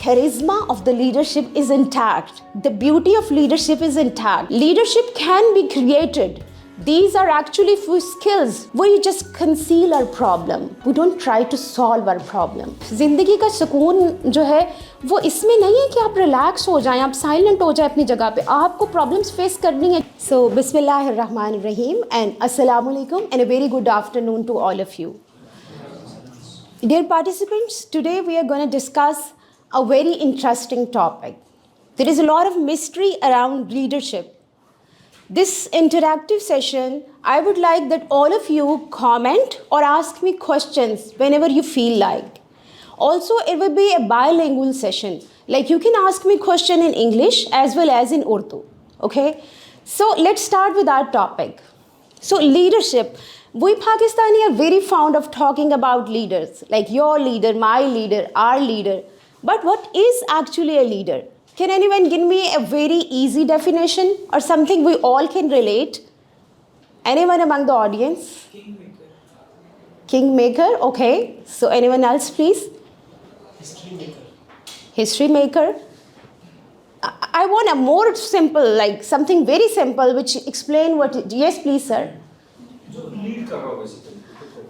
charisma of the leadership is intact. The beauty of leadership is intact. Leadership can be created. These are actually few skills. We just conceal our problem. We don't try to solve our problem. ज़िंदगी का सुकून जो है वो इसमें नहीं है कि आप रिलैक्स हो जाएं, आप साइलेंट हो जाएं अपनी जगह पे. आपको प्रॉब्लम्स फेस करनी है. So Bismillahir-Rahmanir-Rahim and Assalamu alaikum and a very good afternoon to all of you. Dear participants, today we are going to discuss a very interesting topic. There is a lot of mystery around leadership. This interactive session, I would like that all of you comment or ask me questions whenever you feel like. Also, it will be a bilingual session. Like you can ask me question in English as well as in Urdu. Okay? So let's start with our topic. So leadership. We Pakistani are very fond of talking about leaders, like your leader, my leader, our leader. But what is actually a leader? Can anyone give me a very easy definition or something we all can relate? Anyone among the audience? Kingmaker. Kingmaker, okay. So anyone else, please? History maker. History maker. I want a more simple, like something very simple, which explain what. Yes, please, sir. Lead कर रहा हो basically.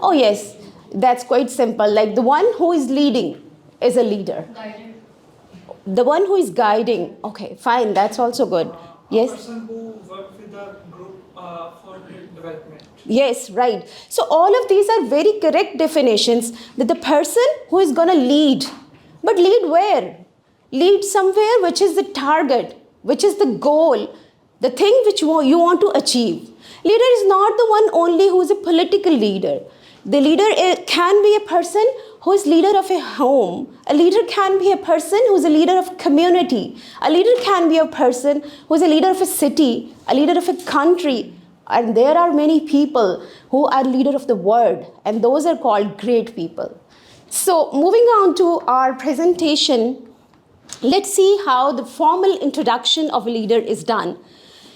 Oh yes, that's quite simple. Like the one who is leading is a leader. Guided. The one who is guiding. Okay, fine. That's also good. Yes. A person who works with a group for development. Yes, right. So all of these are very correct definitions that the person who is going to lead. But lead where? Lead somewhere which is the target, which is the goal, the thing which you want to achieve. Leader is not the one only who is a political leader. The leader can be a person who is leader of a home. A leader can be a person who is a leader of community. A leader can be a person who is a leader of a city, a leader of a country. And there are many people who are leader of the world, and those are called great people. So moving on to our presentation, let's see how the formal introduction of a leader is done.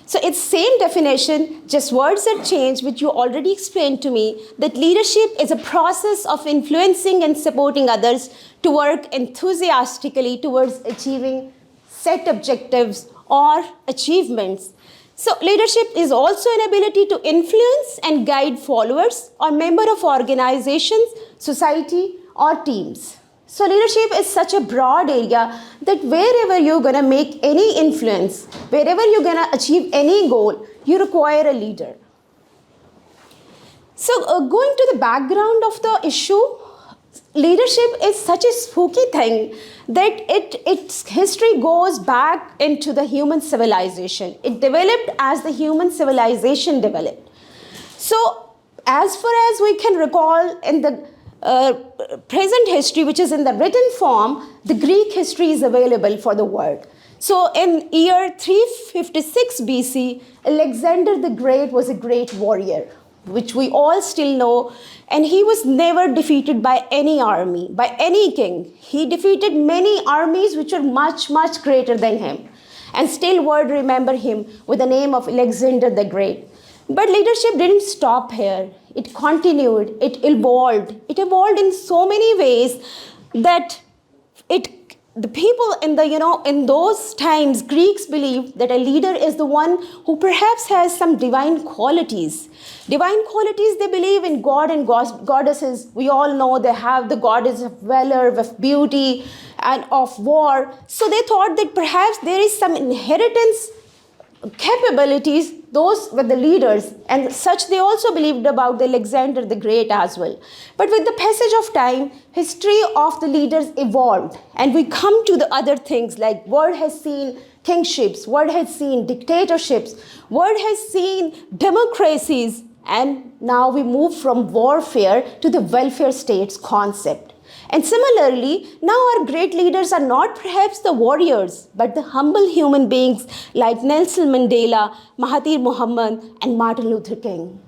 So it's same definition, just words are changed, which you already explained to me, that leadership is a process of influencing and supporting others to work enthusiastically towards achieving set objectives or achievements. So leadership is also an ability to influence and guide followers or member of organizations, society, or teams. So leadership is such a broad area that wherever you're going to make any influence, wherever you're going to achieve any goal, you require a leader. So going to the background of the issue, leadership is such a spooky thing that its history goes back into the human civilization. It developed as the human civilization developed. So as far as we can recall in the present history, which is in the written form, the Greek history is available for the world. So in year 356 BC, Alexander the Great was a great warrior, which we all still know, and he was never defeated by any army, by any king. He defeated many armies which were much, much greater than him, and still world remember him with the name of Alexander the Great. But leadership didn't stop here. It continued, it evolved. It evolved in so many ways that the people in those times, Greeks believed that a leader is the one who perhaps has some divine qualities. Divine qualities, they believe in God and goddesses. We all know they have the goddess of valor, of beauty, and of war. So they thought that perhaps there is some inheritance capabilities, those were the leaders, and such they also believed about the Alexander the Great as well. But with the passage of time, history of the leaders evolved, and we come to the other things like world has seen kingships, world has seen dictatorships, world has seen democracies, and now we move from warfare to the welfare states concept. And similarly, now our great leaders are not perhaps the warriors, but the humble human beings like Nelson Mandela, Mahathir Mohamad, and Martin Luther King.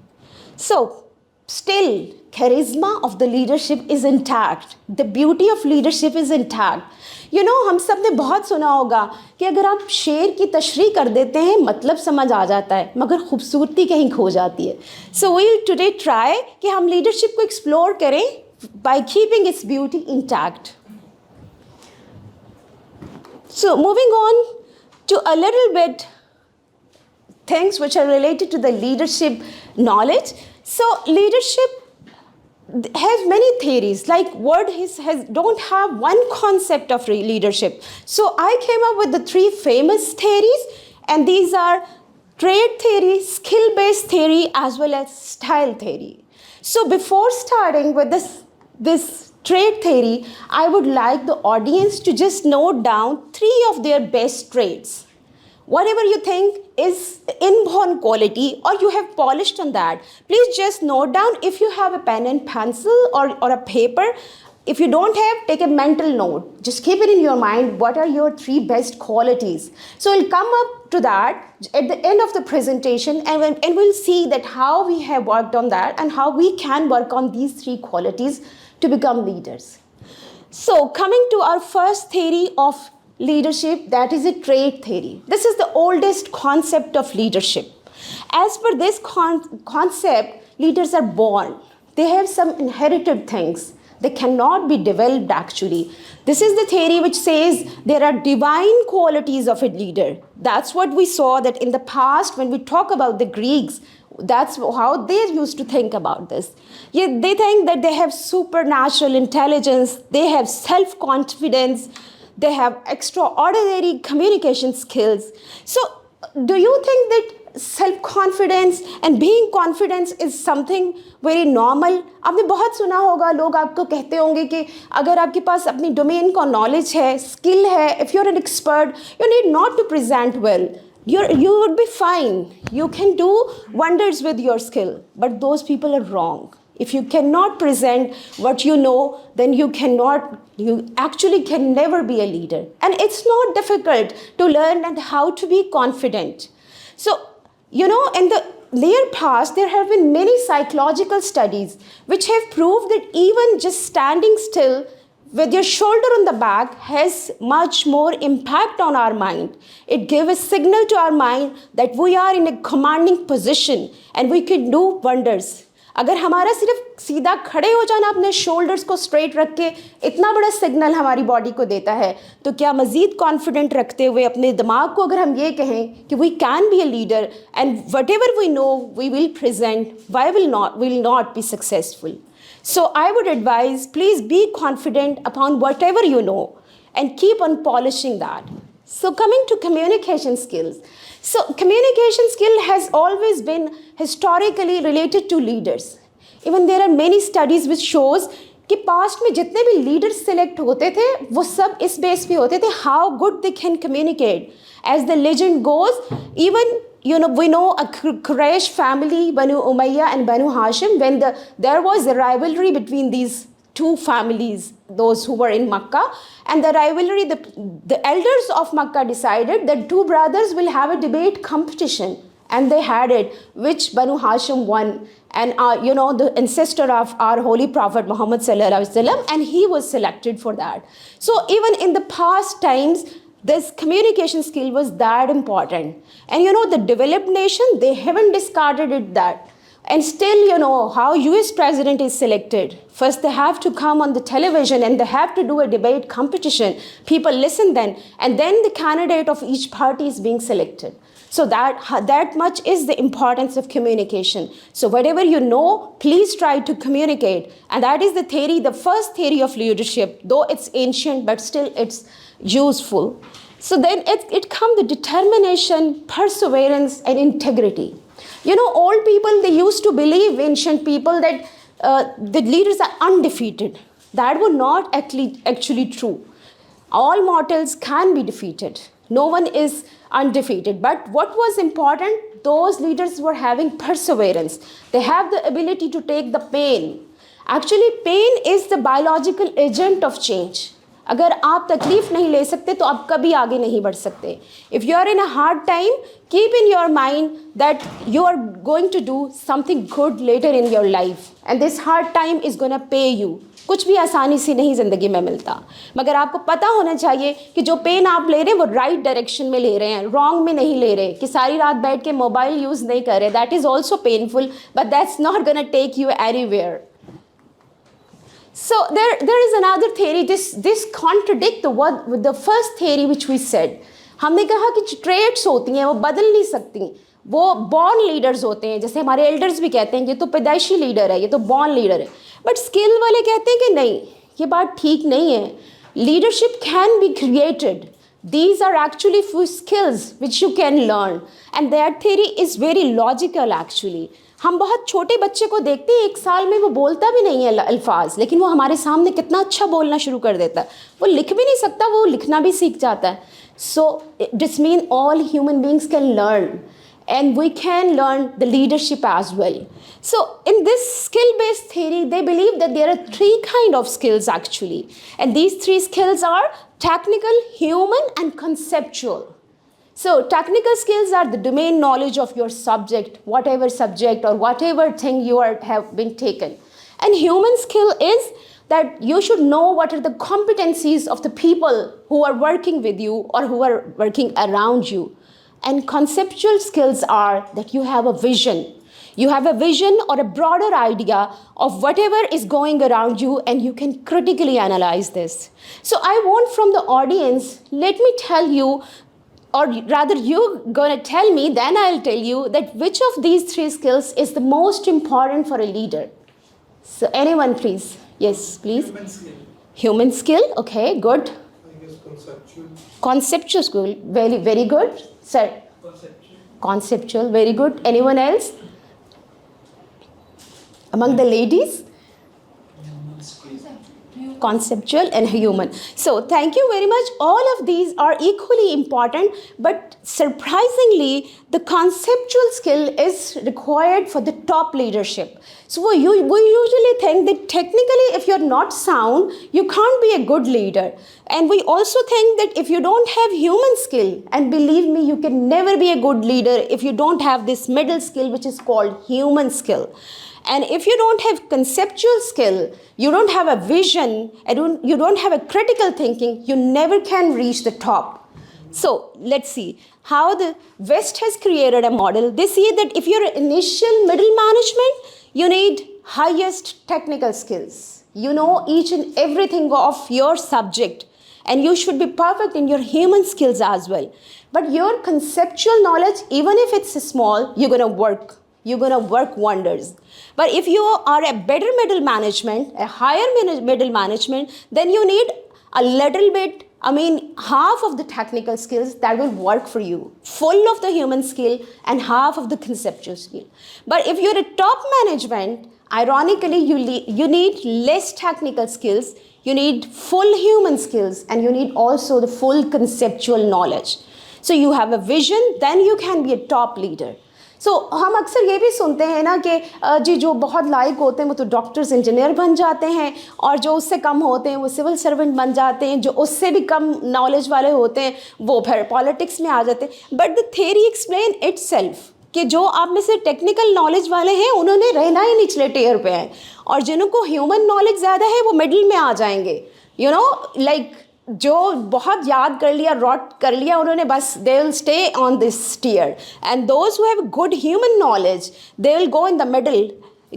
So, still, charisma of the leadership is intact. The beauty of leadership is intact. You know, हम सब ने बहुत सुना होगा कि अगर आप शेर की तशरीह कर देते हैं, मतलब समझ आ जाता है, मगर खूबसूरती कहीं खो जाती है. So we will today try कि हम leadership को explore करें by keeping its beauty intact. So, leadership is such a spooky thing that it contains so many layers. So, we will today try कि हम leadership को explore करें by keeping its beauty intact. So, leadership is such a spooky thing that it contains so many layers. So, So moving on to a little bit things which are related to the leadership knowledge. So leadership has many theories, like word has don't have one concept of leadership. So I came up with the three famous theories, and these are trait theory, skill based theory, as well as style theory. So before starting with this trait theory, I would like the audience to just note down three of their best traits. Whatever you think is inborn quality or you have polished on that, please just note down. If you have a pen and pencil or a paper, if you don't have, take a mental note. Just keep it in your mind. What are your three best qualities? So we'll come up to that at the end of the presentation, and we'll see that how we have worked on that and how we can work on these three qualities to become leaders. So coming to our first theory of leadership, that is a trait theory. This is the oldest concept of leadership. As per this concept, leaders are born. They have some inherited things. They cannot be developed actually. This is the theory which says there are divine qualities of a leader. That's what we saw that in the past when we talk about the Greeks, that's how they used to think about this. They think that they have supernatural intelligence, they have self-confidence, they have extraordinary communication skills. So do you think that self-confidence and being confident is something very normal? आपने बहुत सुना होगा, लोग आपको कहते होंगे कि अगर आपके पास अपनी डोमेन का नॉलेज है, स्किल है, if you're an expert, you need not to present well. You would be fine. You can do wonders with your skill. But those people are wrong. If you cannot present what you know, then you actually can never be a leader. And it's not difficult to learn and how to be confident. So, in the near past, there have been many psychological studies which have proved that even just standing still with your shoulder on the back has much more impact on our mind. It gives a signal to our mind that we are in a commanding position and we can do wonders. अगर हमारा सिर्फ सीधा खड़े हो जाना अपने shoulders को straight रख के इतना बड़ा सिग्नल हमारी बॉडी को देता है, तो क्या मज़ीद कॉन्फिडेंट रखते हुए अपने दिमाग को अगर हम ये कहें कि we can be a leader and whatever we know we will present, why will not be successful. So I would advise, please be confident upon whatever you know and keep on polishing that. So coming to communication skills. So communication skill has always been historically related to leaders. Even there are many studies which shows कि past में जितने भी leaders select होते थे वो सब इस base पे होते थे how good they can communicate. As the legend goes, even we know a Quraysh family, Banu Umayyah and Banu Hashim, when there was a rivalry between these two families, those who were in Makkah, and the rivalry, the elders of Makkah decided that two brothers will have a debate competition, and they had it, which Banu Hashim won, and the ancestor of our holy prophet Muhammad sallallahu alaihi wasallam, and he was selected for that. So even in the past times, this communication skill was that important. And the developed nation, they haven't discarded it that. And still, how US president is selected. First, they have to come on the television and they have to do a debate competition. People listen then. And then the candidate of each party is being selected. So that much is the importance of communication. So whatever you know, please try to communicate. And that is the theory, the first theory of leadership. Though it's ancient, but still it's useful. So then it comes the determination, perseverance, and integrity. Old people, they used to believe, ancient people, that the leaders are undefeated. That was not actually true. All mortals can be defeated. No one is undefeated. But what was important, those leaders were having perseverance. They have the ability to take the pain. Actually, pain is the biological agent of change. अगर आप तकलीफ नहीं ले सकते तो आप कभी आगे नहीं बढ़ सकते. If you are in a hard time, keep in your mind that you are going to do something good later in your life, and this hard time is going to pay you. कुछ भी आसानी से नहीं ज़िंदगी में मिलता, मगर आपको पता होना चाहिए कि जो पेन आप ले रहे हैं वो राइट डायरेक्शन में ले रहे हैं, रॉन्ग में नहीं ले रहे. कि सारी रात बैठ के मोबाइल यूज़ नहीं कर रहे, that is also painful, but that's not gonna take you anywhere. So there is another theory. This contradict the first theory which we said. हमने कहा कि traits होती हैं वो बदल नहीं सकती, वो born leaders होते हैं, जैसे हमारे elders भी कहते हैं ये तो पैदाइशी leader है, ये तो born leader है. But skill वाले कहते हैं कि नहीं, ये बात ठीक नहीं है. Leadership can be created. These are actually few skills which you can learn, and that theory is very logical actually. हम बहुत छोटे बच्चे को देखते हैं, 1 साल में वो बोलता भी नहीं है अल्फाज, लेकिन वो हमारे सामने कितना अच्छा बोलना शुरू कर देता है. वो लिख भी नहीं सकता, वो लिखना भी सीख जाता है. So this means all human beings can learn, and we can learn the leadership as well. So in this skill-based theory, they believe that there are 3 kind of skills actually, and these 3 skills are technical, human, and conceptual. So technical skills are the domain knowledge of your subject or whatever thing you have been taken. And human skill is that you should know what are the competencies of the people who are working with you or who are working around you. And conceptual skills are that you have a vision. You have a vision or a broader idea of whatever is going around you, and you can critically analyze this. So I want from the audience, let me tell you, or rather you're going to tell me, then I'll tell you that which of these 3 skills is the most important for a leader. So anyone please. Yes, please. Human skill. Human skill, okay, good. I guess conceptual. Conceptual skill, very, very good. Sir, Conceptual. conceptual, very good. Anyone else? Among the ladies? Conceptual and human. So thank you very much. All of these are equally important, but surprisingly, the conceptual skill is required for the top leadership. So we usually think that technically, if you're not sound, you can't be a good leader. And we also think that if you don't have human skill, and believe me, you can never be a good leader if you don't have this middle skill, which is called human skill. And if you don't have conceptual skill, you don't have a vision, and you don't have a critical thinking, you never can reach the top. So let's see how the West has created a model. They see that if you're initial middle management, you need highest technical skills. You know each and everything of your subject, and you should be perfect in your human skills as well. But your conceptual knowledge, even if it's small, you're going to work. You're going to work wonders. But if you are a better middle management, a higher middle management, then you need a little bit, half of the technical skills that will work for you, full of the human skill and half of the conceptual skill. But if you're a top management, ironically, you need less technical skills, you need full human skills, and you need also the full conceptual knowledge. So you have a vision, then you can be a top leader. So हम अक्सर ये भी सुनते हैं ना कि जी जो बहुत लायक होते हैं वो तो डॉक्टर्स इंजीनियर बन जाते हैं, और जो उससे कम होते हैं वो सिविल सर्वेंट बन जाते हैं, जो उससे भी कम नॉलेज वाले होते हैं वो फिर पॉलिटिक्स में आ जाते हैं. But the theory explain itself कि जो आप में से टेक्निकल नॉलेज वाले हैं उन्होंने रहना ही निचले टियर पे हैं, और जिनको ह्यूमन नॉलेज ज़्यादा है वो मिडिल में आ जाएंगे. यू नो लाइक जो बहुत याद कर लिया, रॉट कर लिया उन्होंने, बस they will stay on this tier. And those who have good human knowledge they will go in the middle,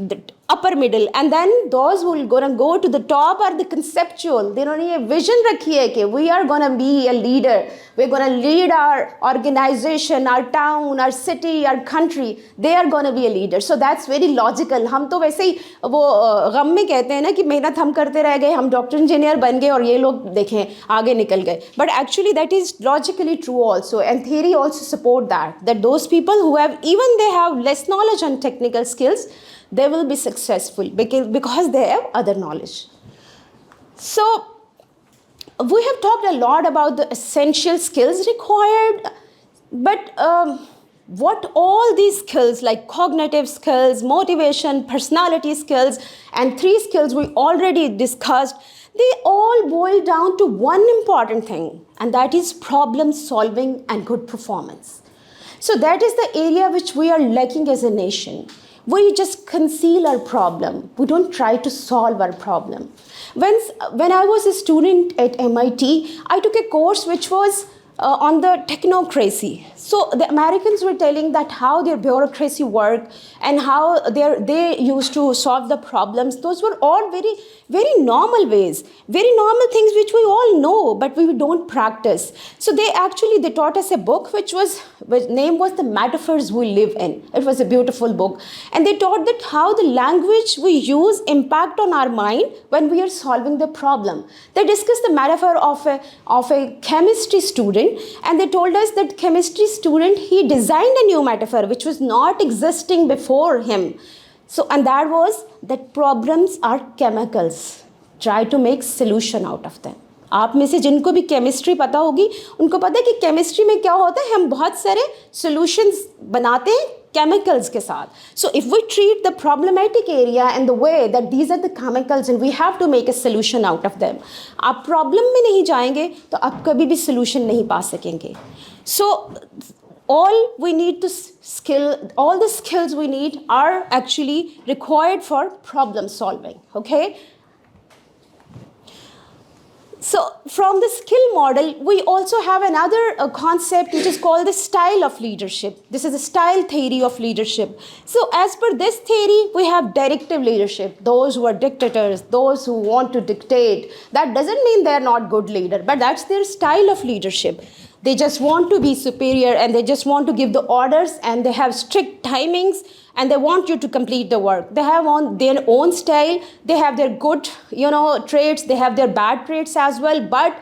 the upper middle, and then those who will gonna go to the top are the conceptual. जिन्होंने ये vision रखी है कि we are gonna be a leader, we're gonna lead our organization, our town, our city, our country. They are gonna be a leader. So that's very logical. हम तो वैसे ही वो गम में कहते हैं ना कि मेहनत हम करते रह गए, हम डॉक्टर इंजीनियर बन गए और ये लोग देखें आगे निकल गए. But actually that is logically true also, and theory also support that those people who have, even they have less knowledge on technical skills, they will be successful because they have other knowledge. So we have talked a lot about the essential skills required, but what all these skills like cognitive skills, motivation, personality skills, and 3 skills we already discussed, they all boil down to one important thing, and that is problem solving and good performance. So that is the area which we are lacking as a nation. We just conceal our problem. We don't try to solve our problem. When I was a student at MIT, I took a course which was on the technocracy. So the Americans were telling that how their bureaucracy worked and how they used to solve the problems. Those were all very, very normal ways, very normal things which we all know, but we don't practice. So they taught us a book which name was The Metaphors We Live In. It was a beautiful book. And they taught that how the language we use impact on our mind when we are solving the problem. They discussed the metaphor of a chemistry student, and they told us that chemistry student, he designed a new metaphor which was not existing before him. So, and that was that problems are chemicals. Try to make solution out of them. आप में से जिनको भी chemistry पता होगी उनको पता है कि केमिस्ट्री में क्या होता है, हम बहुत सारे सॉल्यूशंस बनाते हैं chemicals के साथ. So if we treat the problematic area in the way that these are the chemicals and we have to make a solution out of them, आप problem में नहीं जाएंगे तो आप कभी भी solution नहीं पा सकेंगे. So all the skills we need are actually required for problem solving. Okay. So from the skill model, we also have another concept which is called the style of leadership. This is the style theory of leadership. So as per this theory, we have directive leadership, those who are dictators, those who want to dictate. That doesn't mean they're not good leader, but that's their style of leadership. They just want to be superior and they just want to give the orders, and they have strict timings and they want you to complete the work. They have on their own style. They have their good, traits. They have their bad traits as well. But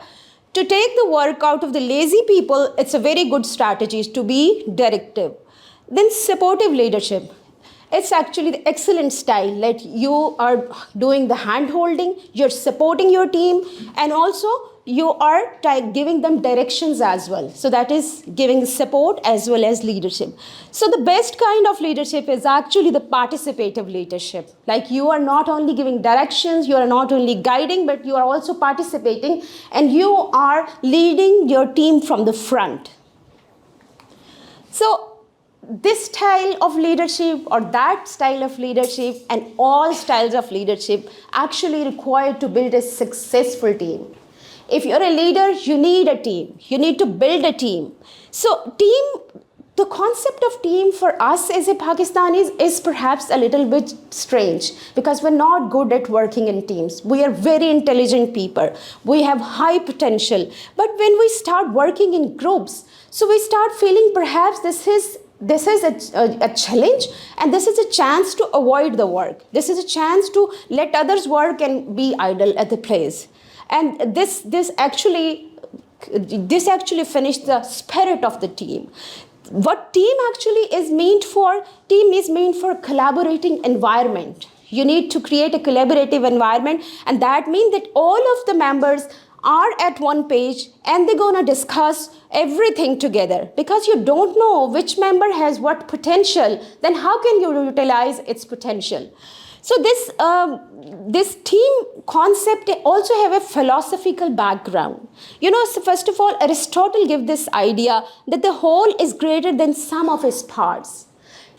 to take the work out of the lazy people, it's a very good strategy to be directive. Then supportive leadership. It's actually the excellent style that you are doing the hand holding, you're supporting your team, and also you are giving them directions as well. So that is giving support as well as leadership. So the best kind of leadership is actually the participative leadership. Like you are not only giving directions, you are not only guiding, but you are also participating and you are leading your team from the front. So this style of leadership or that style of leadership and all styles of leadership actually required to build a successful team. If you're a leader, you need a team. You need to build a team. So the concept of team for us as a Pakistanis is perhaps a little bit strange because we're not good at working in teams. We are very intelligent people. We have high potential. But when we start working in groups, so we start feeling perhaps this is a challenge, and this is a chance to avoid the work. This is a chance to let others work and be idle at the place. And this actually finished the spirit of the team. What team actually is meant for? Team is meant for collaborating environment. You need to create a collaborative environment, and that means that all of the members are at one page and they're going to discuss everything together, because you don't know which member has what potential, then how can you utilize its potential? So this team concept also have a philosophical background. So first of all, Aristotle gave this idea that the whole is greater than sum of its parts.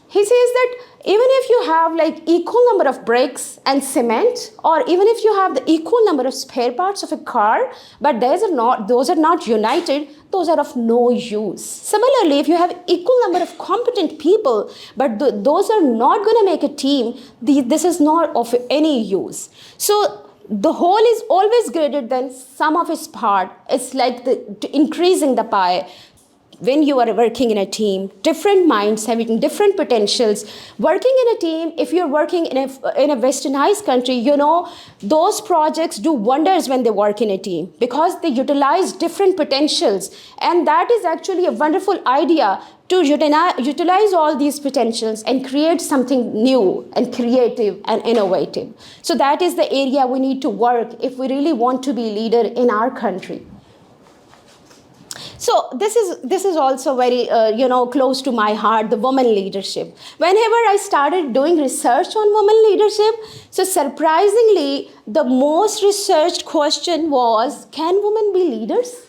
He says that even if you have like equal number of bricks and cement, or even if you have the equal number of spare parts of a car, but those are not united, those are of no use. Similarly, if you have equal number of competent people, but those are not going to make a team, this is not of any use. So the whole is always greater than sum of its part. It's like increasing the pie. When you are working in a team, different minds having different potentials. Working in a team, if you're working in a westernized country, those projects do wonders when they work in a team because they utilize different potentials. And that is actually a wonderful idea to utilize all these potentials and create something new and creative and innovative. So that is the area we need to work if we really want to be a leader in our country. So this is also very close to my heart, the women leadership. Whenever I started doing research on women leadership, so surprisingly, the most researched question was, can women be leaders?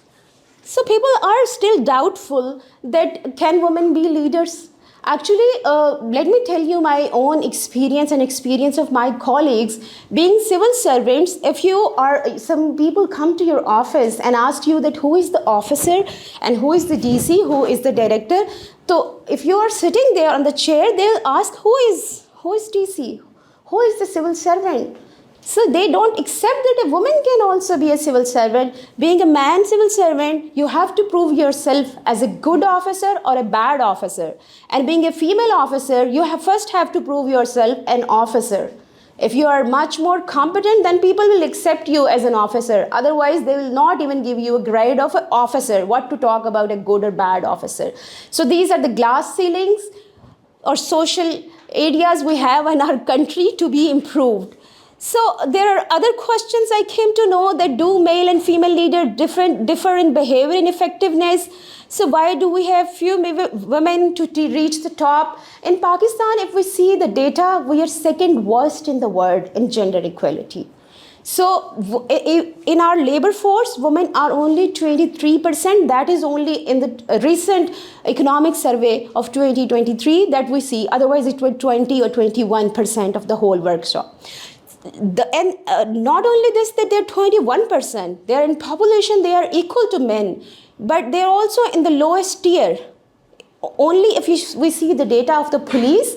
So people are still doubtful that can women be leaders? Actually, let me tell you my own experience and experience of my colleagues. Being civil servants, if you are, some people come to your office and ask you that who is the officer and who is the DC, who is the director. So if you are sitting there on the chair, they'll ask who is DC, who is the civil servant. So they don't accept that a woman can also be a civil servant. Being a man civil servant, you have to prove yourself as a good officer or a bad officer. And being a female officer, you first have to prove yourself an officer. If you are much more competent, then people will accept you as an officer. Otherwise, they will not even give you a grade of an officer. What to talk about a good or bad officer? So these are the glass ceilings or social areas we have in our country to be improved. So there are other questions I came to know, that do male and female leaders differ in behavior and effectiveness? So why do we have few women to reach the top? In Pakistan, if we see the data, we are second worst in the world in gender equality. So in our labor force, women are only 23%. That is only in the recent economic survey of 2023 that we see. Otherwise, it was 20 or 21% of the whole workshop. Not only this, that they're 21%, they're in population, they are equal to men, but they're also in the lowest tier. Only if we see the data of the police,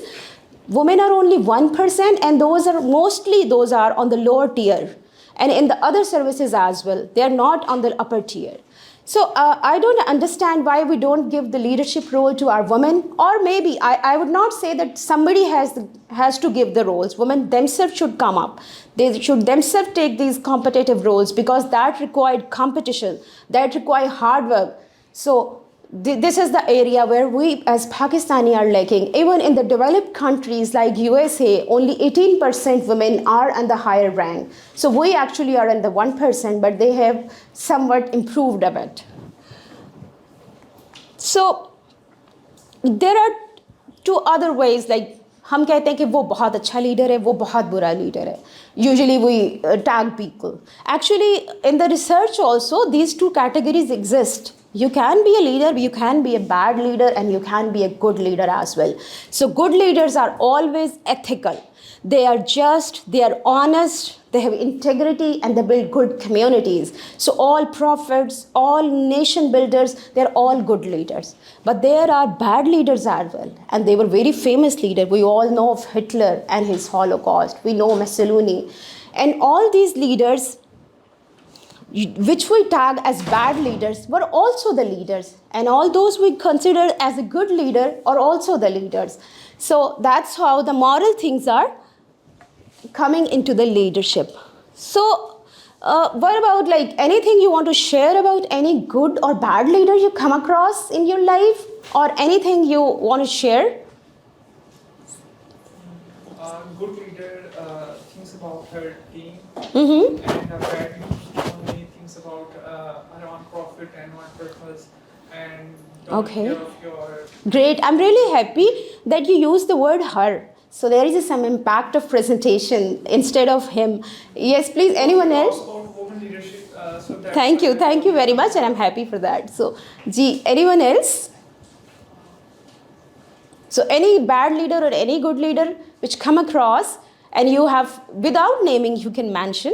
women are only 1%, and those are on the lower tier, and in the other services as well, they are not on the upper tier. So I don't understand why we don't give the leadership role to our women, or maybe I would not say that somebody has to give the roles. Women themselves should come up. They should themselves take these competitive roles, because that required competition, that require hard work. So this is the area where we as Pakistani are lacking. Even in the developed countries like USA, only 18% women are in the higher rank. So we actually are in the 1%, but they have somewhat improved a bit. So there are two other ways, like हम कहते हैं कि वो बहुत अच्छा leader है, वो बहुत बुरा लीडर है. Usually we tag people. Actually, in the research also, these two categories exist. You can be a leader, you can be a bad leader, and you can be a good leader as well. So good leaders are always ethical. They are just, they are honest, they have integrity, and they build good communities. So all prophets, all nation builders, they're all good leaders. But there are bad leaders as well, and they were very famous leaders. We all know of Hitler and his Holocaust. We know Mussolini. And all these leaders, which we tag as bad leaders, were also the leaders. And all those we consider as a good leader are also the leaders. So that's how the moral things are coming into the leadership. So what about like anything you want to share about any good or bad leader you come across in your life, or anything you want to share? Good leader thinks about her team, Mm-hmm. and a bad leader only thinks about her own profit and one purpose, and don't Okay. care of your. Great. I'm really happy that you use the word her. So there is some impact of presentation instead of him. Yes, please. Anyone else? About women leadership. So that's Thank you very much, and I'm happy for that. So, anyone else? So any bad leader or any good leader which come across, and you have, without naming, you can mention,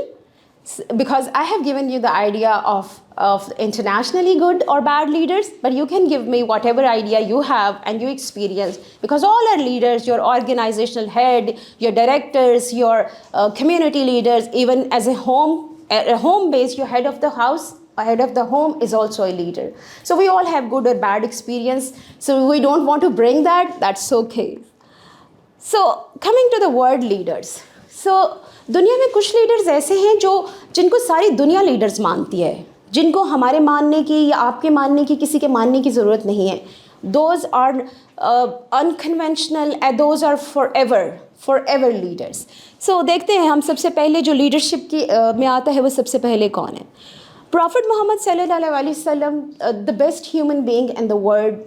because I have given you the idea of internationally good or bad leaders, but you can give me whatever idea you have and you experience, because all are leaders, your organizational head, your directors, your community leaders, even as a home base, your head of the house, head of the home is also a leader. So we all have good or bad experience. So we don't want to bring that, that's okay. So coming to the word leaders. So दुनिया में कुछ leaders ऐसे हैं जिनको सारी दुनिया leaders मानती है, जिनको हमारे मानने की या आपके मानने की, किसी के मानने की ज़रूरत नहीं है. Those are unconventional and those are forever leaders. So देखते हैं हम सबसे पहले जो लीडरशिप की में आता है वो सबसे पहले कौन है. Prophet Muhammad sallallahu alaihi wasallam, the best human being in the world.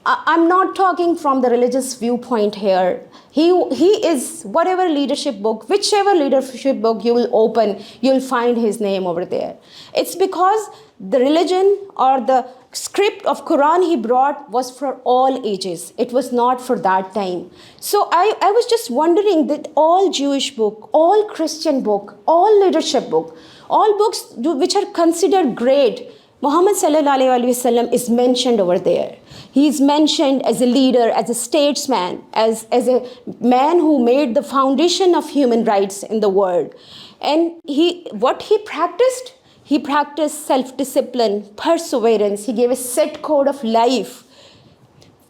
I'm not talking from the religious viewpoint here. He is, whatever leadership book, whichever leadership book you will open, you'll find his name over there. It's because the religion or the script of Quran he brought was for all ages. It was not for that time. So I was just wondering that all Jewish book, all Christian book, all leadership book, all books which are considered great, Muhammad sallallahu alaihi wasallam is mentioned over there. He is mentioned as a leader, as a statesman, as a man who made the foundation of human rights in the world. And what he practiced? He practiced self-discipline, perseverance. He gave a set code of life.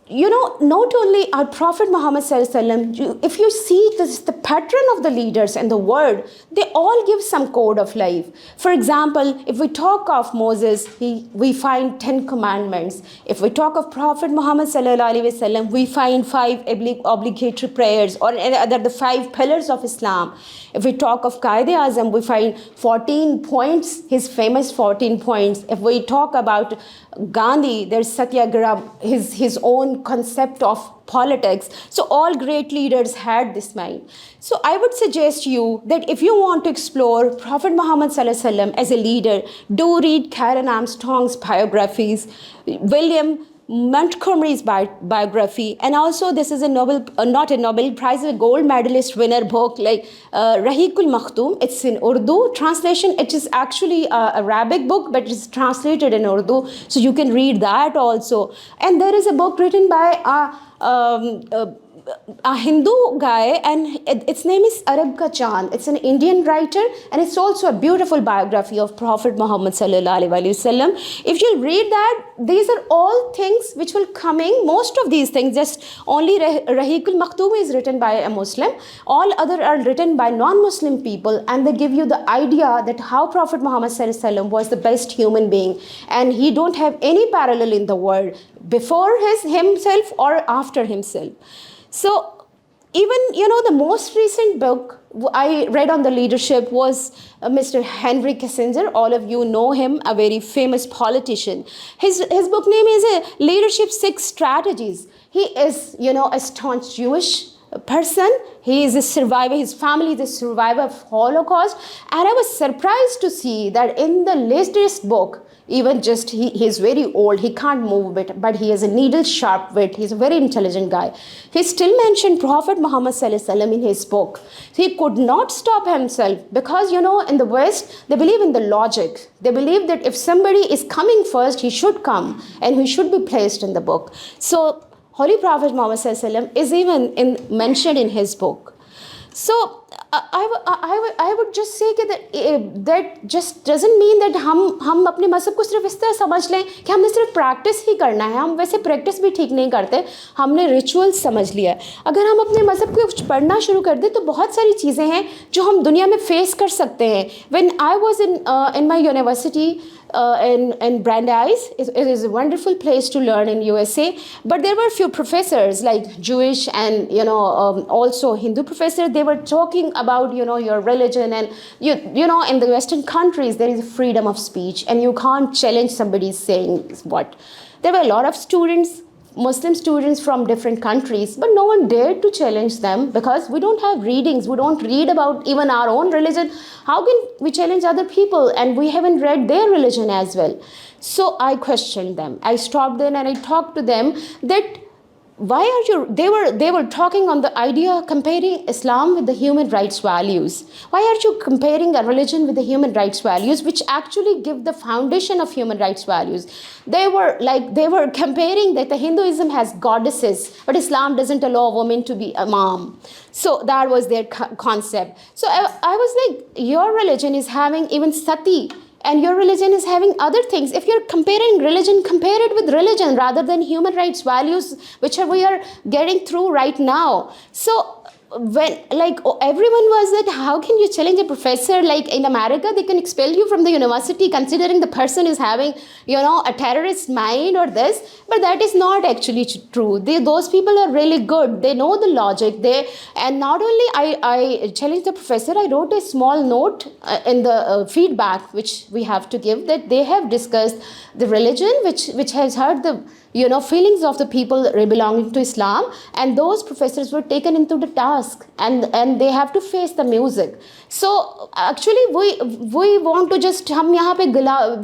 You know, not only our Prophet Muhammad sallallahu alaihi wasallam, if you see this, the pattern of the leaders in the world, they all give some code of life. For example, if we talk of Moses, we find 10 commandments. If we talk of Prophet Muhammad sallallahu alaihi wasallam, we find 5 obligatory prayers, or the 5 pillars of Islam. If we talk of Qaid-e-Azam, we find 14 points, his famous 14 points. If we talk about Gandhi, there's Satyagraha, his own concept of politics. So all great leaders had this mind. So I would suggest you that if you want to explore Prophet Muhammad sallallahu alaihi wasallam as a leader, do read Karen Armstrong's biographies, William Montgomery's biography, and also this is a not a Nobel Prize, a gold medalist winner book like Rahiqul Makhtoom. It's in Urdu translation. It is actually an Arabic book, but it's translated in Urdu, so you can read that also. And there is a book written by a Hindu guy, and its name is Arab Ka Chand. It's an Indian writer, and it's also a beautiful biography of Prophet Muhammad sallallahu alaihi wasallam. If you read that, these are all things which will coming. Most of these things, just only Rahiqul Makhtoom is written by a Muslim. All other are written by non-Muslim people, and they give you the idea that how Prophet Muhammad sallallahu alaihi wasallam was the best human being, and he don't have any parallel in the world before himself or after himself. So even, the most recent book I read on the leadership was Mr. Henry Kissinger. All of you know him, a very famous politician. His book name is Leadership 6 Strategies. He is, a staunch Jewish person. He is a survivor. His family is a survivor of Holocaust. And I was surprised to see that in the latest book, even just he's very old, he can't move it, but he has a needle sharp wit. He's a very intelligent guy. He still mentioned Prophet Muhammad sallallahu alaihi wasallam in his book. He could not stop himself because, in the West, they believe in the logic. They believe that if somebody is coming first, he should come and he should be placed in the book. So Holy Prophet Muhammad sallallahu alaihi wasallam is even mentioned in his book. So I would just say that just doesn't mean that हम अपने मज़हब को सिर्फ इस तरह समझ लें कि हमने सिर्फ प्रैक्टिस ही करना है. हम वैसे प्रैक्टिस भी ठीक नहीं करते, हमने रिचुअल्स समझ लिया. अगर हम अपने मज़हब को कुछ पढ़ना शुरू कर दें तो बहुत सारी चीज़ें हैं जो हम दुनिया में फेस कर सकते हैं. When I was in my university in Brandeis, it is a wonderful place to learn in USA, but there were a few professors like Jewish and also Hindu professors. They were talking about your religion, and in the Western countries there is a freedom of speech and you can't challenge somebody saying what. There were a lot of students, Muslim students from different countries, but no one dared to challenge them because we don't have readings. We don't read about even our own religion. How can we challenge other people? And we haven't read their religion as well. So I questioned them. I stopped them and I talked to them that why are you, they were talking on the idea comparing Islam with the human rights values. Why aren't you comparing a religion with the human rights values, which actually give the foundation of human rights values? They were comparing that the Hinduism has goddesses, but Islam doesn't allow a woman to be a mom. So that was their concept. So I was like, your religion is having even sati, and your religion is having other things. If you're comparing religion, compare it with religion rather than human rights values, which we are getting through right now. So when everyone was that, how can you challenge a professor? Like in America, they can expel you from the university considering the person is having a terrorist mind or this, but that is not actually true. Those people are really good. They know the logic. And not only I challenged the professor, I wrote a small note in the feedback which we have to give, that they have discussed the religion which has hurt the feelings of the people belonging to Islam, and those professors were taken into the task. task, and they have to face the music. So actually we want to just, हम यहाँ पे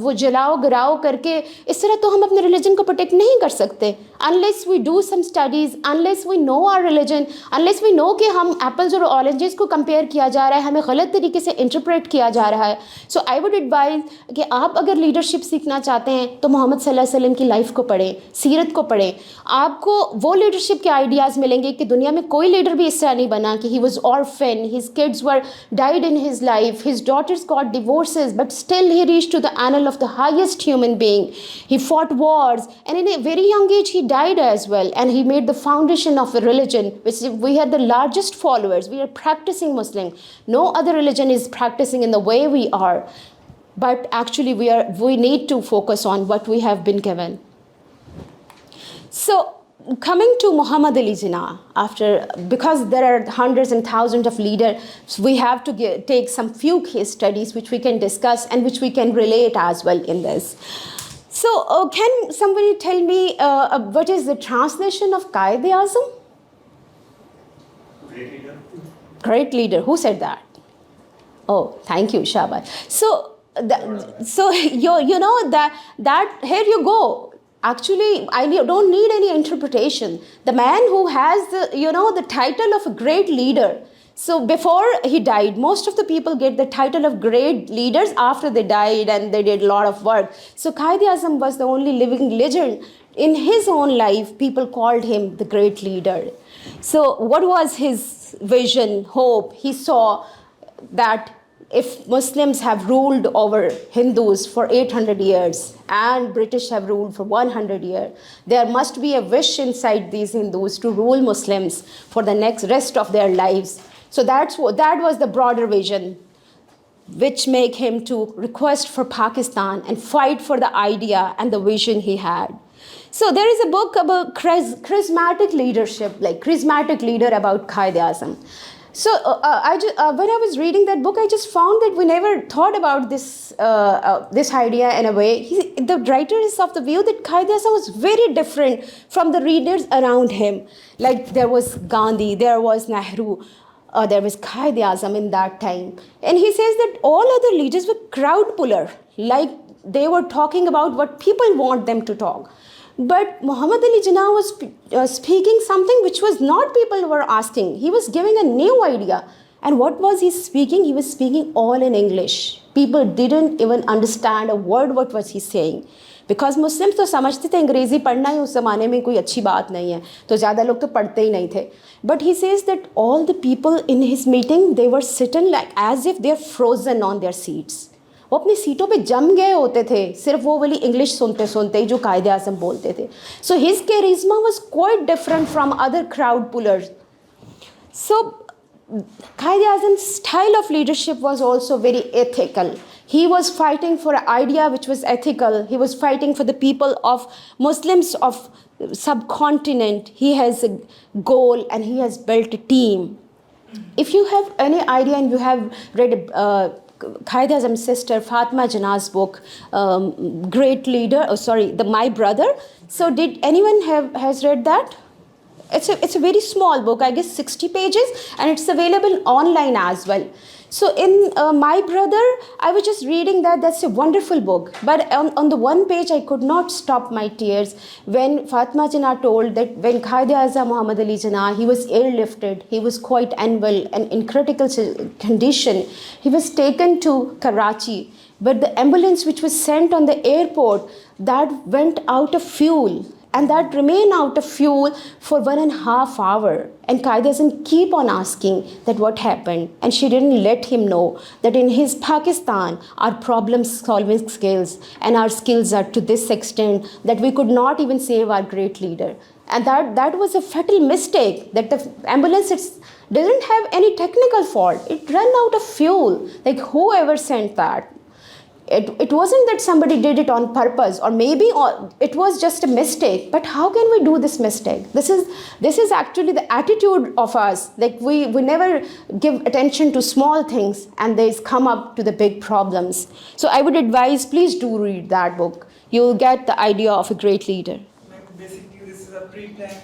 वो जलाओ गिराओ करके इस तरह तो हम अपने रिलीजन को प्रोटेक्ट नहीं कर सकते, unless we do some studies, unless we know our religion, unless we know कि हम एप्पल्स और ऑरेंजेस को कंपेयर किया जा रहा है, हमें गलत तरीके से इंटरप्रेट किया जा रहा है. सो आई वुड एडवाइज कि आप अगर लीडरशिप सीखना चाहते हैं तो मोहम्मद सल्लल्लाहु अलैहि वसल्लम की लाइफ को पढ़ें, सीरत को पढ़ें. आपको वो लीडरशिप के आइडियाज़ मिलेंगे कि दुनिया में कोई लीडर भी इस तरह नहीं बना कि he was orphan, his kids were died in his life, his daughters got divorces, but still he reached to the annal of the highest human being. He fought wars, and in a very young age he died as well, and he made the foundation of a religion which we had the largest followers. We are practicing Muslim. No other religion is practicing in the way we are, but actually we need to focus on what we have been given. So coming to Muhammad Ali Jinnah, because there are hundreds and thousands of leaders, we have to take some few case studies which we can discuss and which we can relate as well in this. So can somebody tell me what is the translation of Qaid-e-Azam? Great leader. Great leader. Who said that? Oh, thank you, Shah. So you know that here you go. Actually, I don't need any interpretation. The man who has the title of a great leader. So before he died, most of the people get the title of great leaders after they died and they did a lot of work. So Qaid-e-Azam was the only living legend. In his own life, people called him the great leader. So what was his vision, hope? He saw that if Muslims have ruled over Hindus for 800 years and British have ruled for 100 years, there must be a wish inside these Hindus to rule Muslims for the rest of their lives. So that was the broader vision, which made him to request for Pakistan and fight for the idea and the vision he had. So there is a book about charismatic leadership, like charismatic leader about Qaid-e-Azam. So when I was reading that book, I just found that we never thought about this idea in a way. The writer is of the view that Qaid-e-Azam was very different from the readers around him. Like there was Gandhi, there was Nehru, there was Qaid-e-Azam in that time. And he says that all other leaders were crowd puller, like they were talking about what people want them to talk. But Muhammad Ali Jinnah was speaking something which was not people were asking. He was giving a new idea. And what was he speaking? He was speaking all in English. People didn't even understand a word what was he saying. Because Muslims तो समझते थे अंग्रेज़ी पढ़ना ही उस ज़माने में कोई अच्छी बात नहीं है, तो ज़्यादा लोग तो पढ़ते ही नहीं थे. But he says that all the people in his meeting, they were sitting like as if they're frozen on their seats. वो अपनी सीटों पे जम गए होते थे, सिर्फ वो वाली इंग्लिश सुनते सुनते जो कायदे-आज़म बोलते थे. So his charisma was quite different from other crowd pullers. So Qaid-e-Azam's style of leadership was also very ethical. He was fighting for an idea which was ethical. He was fighting for the people of Muslims of subcontinent. He has a goal and he has built a team. If you have any idea and you have read Qaid-e-Azam's sister Fatima Jinnah's book, Great Leader, My Brother. So did anyone has read that? It's a very small book, I guess 60 pages, and it's available online as well. So in My Brother, I was just reading that. That's a wonderful book. But on the one page, I could not stop my tears when Fatima Jinnah told that when Qaid-e-Azam Muhammad Ali Jinnah, he was airlifted, he was quite unwell and in critical condition. He was taken to Karachi, but the ambulance which was sent on the airport, that went out of fuel. And that remained out of fuel for 1.5 hours. And Qaid-e-Azam keep on asking that what happened. And she didn't let him know that in his Pakistan, our problem solving skills and our skills are to this extent that we could not even save our great leader. And that was a fatal mistake, that the ambulance didn't have any technical fault. It ran out of fuel. Like whoever sent that. It wasn't that somebody did it on purpose, or maybe it was just a mistake. But how can we do this mistake? This is actually the attitude of us. Like we never give attention to small things, and they come up to the big problems. So I would advise, please do read that book. You will get the idea of a great leader. Like basically, this is a pre-plan.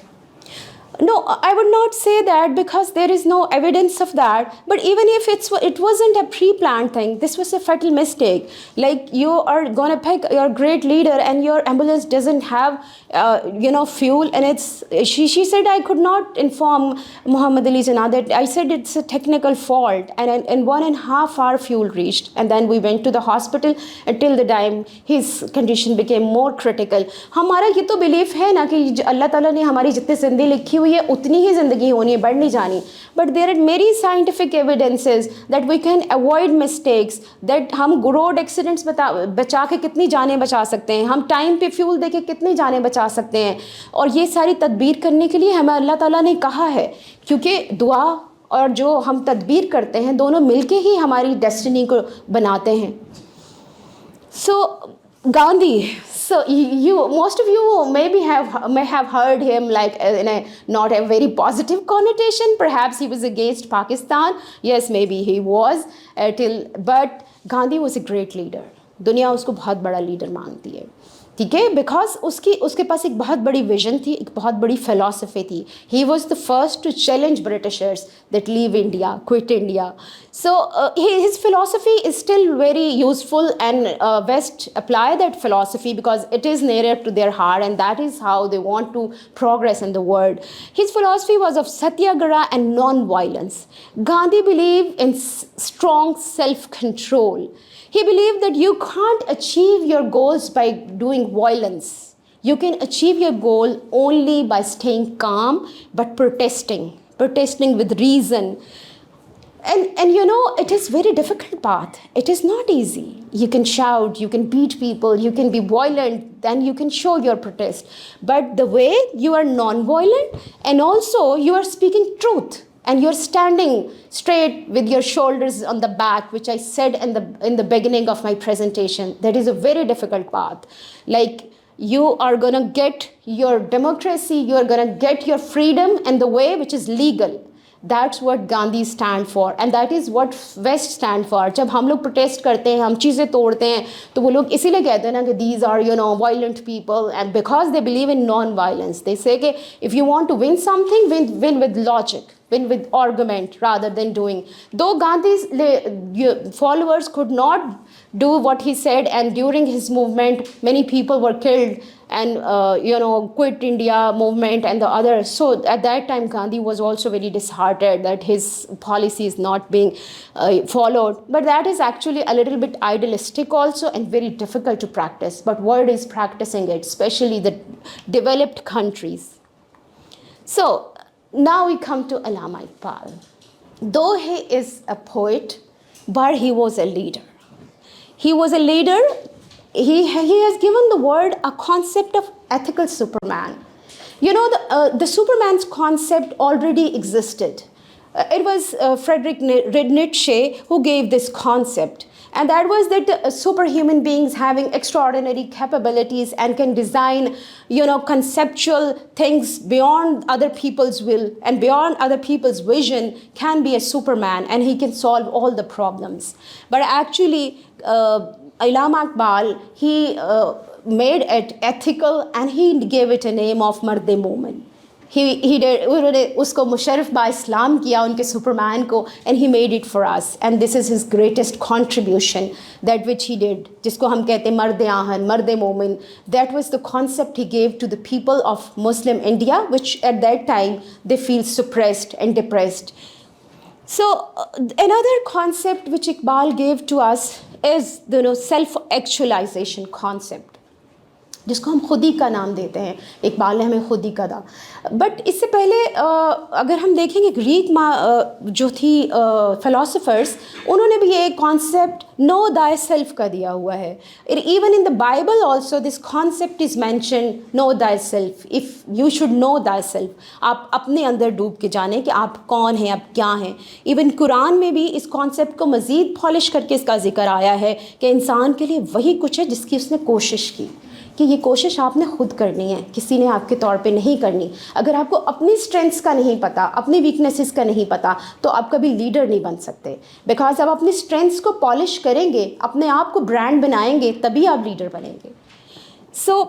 No, I would not say that because there is no evidence of that. But even if it wasn't a pre-planned thing, this was a fatal mistake. Like you are gonna pick your great leader, and your ambulance doesn't have, fuel, and it's she said I could not inform Muhammad Ali Jinnah that I said it's a technical fault, and in 1.5 hour fuel reached, and then we went to the hospital until the time his condition became more critical. हमारा ये तो belief है ना कि अल्लाह ताला ने हमारी जितनी जिंदगी लिखी हुई है उतनी ही ज़िंदगी होनी है, बढ़ नहीं जानी. But there are many scientific evidences that we can avoid mistakes, that हम रोड एक्सीडेंट्स बचा के कितनी जानें बचा सकते हैं, हम टाइम पे फ्यूल दे के कितनी जानें बचा सकते हैं. और ये सारी तदबीर करने के लिए हमें अल्लाह ताला ने कहा है, क्योंकि दुआ और जो हम तदबीर करते हैं दोनों मिलके ही हमारी डेस्टिनी को बनाते हैं. So Gandhi, so most of you may have heard him like in a not a very positive connotation. Perhaps he was against Pakistan. Yes, maybe he was but Gandhi was a great leader. दुनिया उसको बहुत बड़ा leader मानती है, ठीक है, because उसके पास एक बहुत बड़ी विजन थी, एक बहुत बड़ी फिलॉसफी थी. He was the first to challenge Britishers that leave India, quit India. So his philosophy is still very useful, and West apply that philosophy because it is nearer to their heart, and that is how they want to progress in the world. His philosophy was of satyagraha and non-violence. Gandhi believed in strong self-control. He believed that you can't achieve your goals by doing violence. You can achieve your goal only by staying calm, but protesting with reason. And it is very difficult path. It is not easy. You can shout, you can beat people, you can be violent, then you can show your protest. But the way you are non-violent, and also you are speaking truth, and you're standing straight with your shoulders on the back, which I said in the beginning of my presentation, that is a very difficult path. Like, you are going to get your democracy, you are going to get your freedom in the way which is legal. That's what Gandhi stand for, and that is what West stand for. जब हम लोग protest करते हैं, हम चीज़ें तोड़ते हैं, तो वो लोग इसीलिए कहते हैं ना कि these are violent people, and because they believe in non-violence, they say कि if you want to win something, win with logic, win with argument rather than doing. Though Gandhi's followers could not do what he said, and during his movement many people were killed, and quit India movement and the others. So at that time Gandhi was also very disheartened that his policy is not being followed. But that is actually a little bit idealistic also, and very difficult to practice. But world is practicing it, especially the developed countries. So now we come to Allama Iqbal. Though he is a poet, but he was a leader. He was a leader. He has given the world a concept of ethical Superman. The Superman's concept already existed. It was Friedrich Nietzsche who gave this concept. And that was that superhuman beings having extraordinary capabilities and can design, conceptual things beyond other people's will and beyond other people's vision can be a Superman, and he can solve all the problems. But actually, Allama Iqbal, he made it ethical, and he gave it a name of Mard-e-Momin. He did, उन्होंने उसको मुशर्रफ बा इस्लाम किया उनके Superman को, and he made it for us, and this is his greatest contribution, that which he did, जिसको हम कहते हैं मर्द-ए-आहन, मर्द-ए-मोमिन. That was the concept he gave to the people of Muslim India, which at that time they feel suppressed and depressed. So another concept which Iqbal gave to us is the self-actualization concept, जिसको हम खुदी का नाम देते हैं. इकबाल ने हमें खुदी का दा. बट इससे पहले अगर हम देखेंगे ग्रीक जो थी फिलोसोफर्स, उन्होंने भी ये कॉन्सेप्ट नो दाई सेल्फ का दिया हुआ है. Even in the Bible also this concept is mention, no thy self, if you should know thy self. आप अपने अंदर डूब के जाने कि आप कौन हैं, आप क्या हैं. इवन कुरान में भी इस कॉन्सेप्ट को मज़ीद पॉलिश करके इसका जिक्र आया है कि इंसान के लिए वही कुछ है जिसकी उसने कोशिश की, कि ये कोशिश आपने खुद करनी है, किसी ने आपके तौर पे नहीं करनी. अगर आपको अपनी स्ट्रेंथ्स का नहीं पता, अपनी वीकनेसेस का नहीं पता, तो आप कभी लीडर नहीं बन सकते. बिकॉज आप अपनी स्ट्रेंथ्स को पॉलिश करेंगे, अपने आप को ब्रांड बनाएंगे, तभी आप लीडर बनेंगे. सो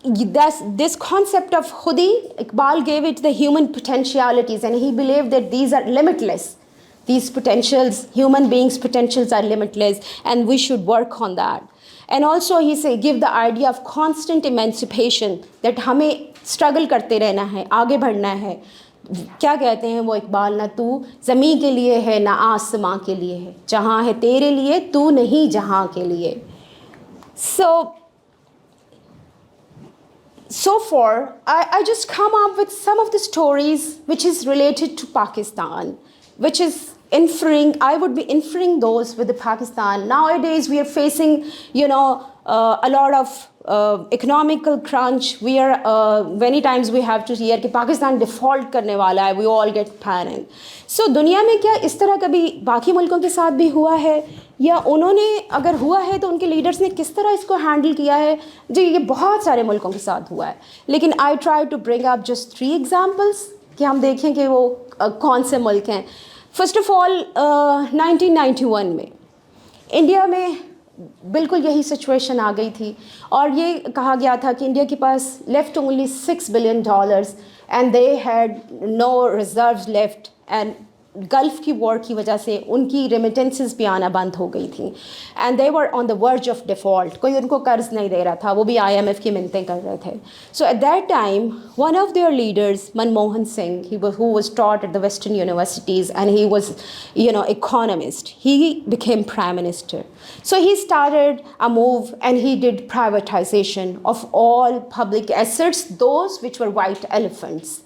this concept of khudi, Iqbal gave it the human potentialities, and he believed that these are limitless. These potentials, human beings' potentials are limitless, and we should work on that. And also he say give the idea of constant emancipation, that हमें struggle करते रहना है, आगे बढ़ना है. क्या कहते हैं वो इकबाल, ना तू ज़मीं के लिए है ना आसमां के लिए है, जहाँ है तेरे लिए तू नहीं जहाँ के लिए. So far, I just come up with some of the stories which is related to Pakistan, which is inferring, I would be inferring those with the Pakistan. Nowadays, we are facing, a lot of economical crunch. We are, many times we have to hear कि Pakistan default करने वाला है, we all get panic. So दुनिया में क्या इस तरह कभी बाकी मुल्कों के साथ भी हुआ है, या उन्होंने अगर हुआ है तो उनके लीडर्स ने किस तरह इसको हैंडल किया है? जी ये बहुत सारे मुल्कों के साथ हुआ है, लेकिन I try to bring up just 3 examples कि हम देखें कि वो कौन से मुल्क हैं. फर्स्ट ऑफ ऑल 1991 में इंडिया में बिल्कुल यही सिचुएशन आ गई थी, और ये कहा गया था कि इंडिया के पास left only $6 billion and they had no reserves left, and gulf की वॉर की वजह से उनकी रेमिटेंसेस भी आना बंद हो गई थी, and they were on the verge of default. कोई उनको कर्ज नहीं दे रहा था, वो भी IMF की मिन्नतें कर रहे थे. So at that time one of their leaders, Manmohan Singh, who was taught at the Western universities, and he was economist, he became prime minister. So he started a move, and he did privatization of all public assets, those which were white elephants.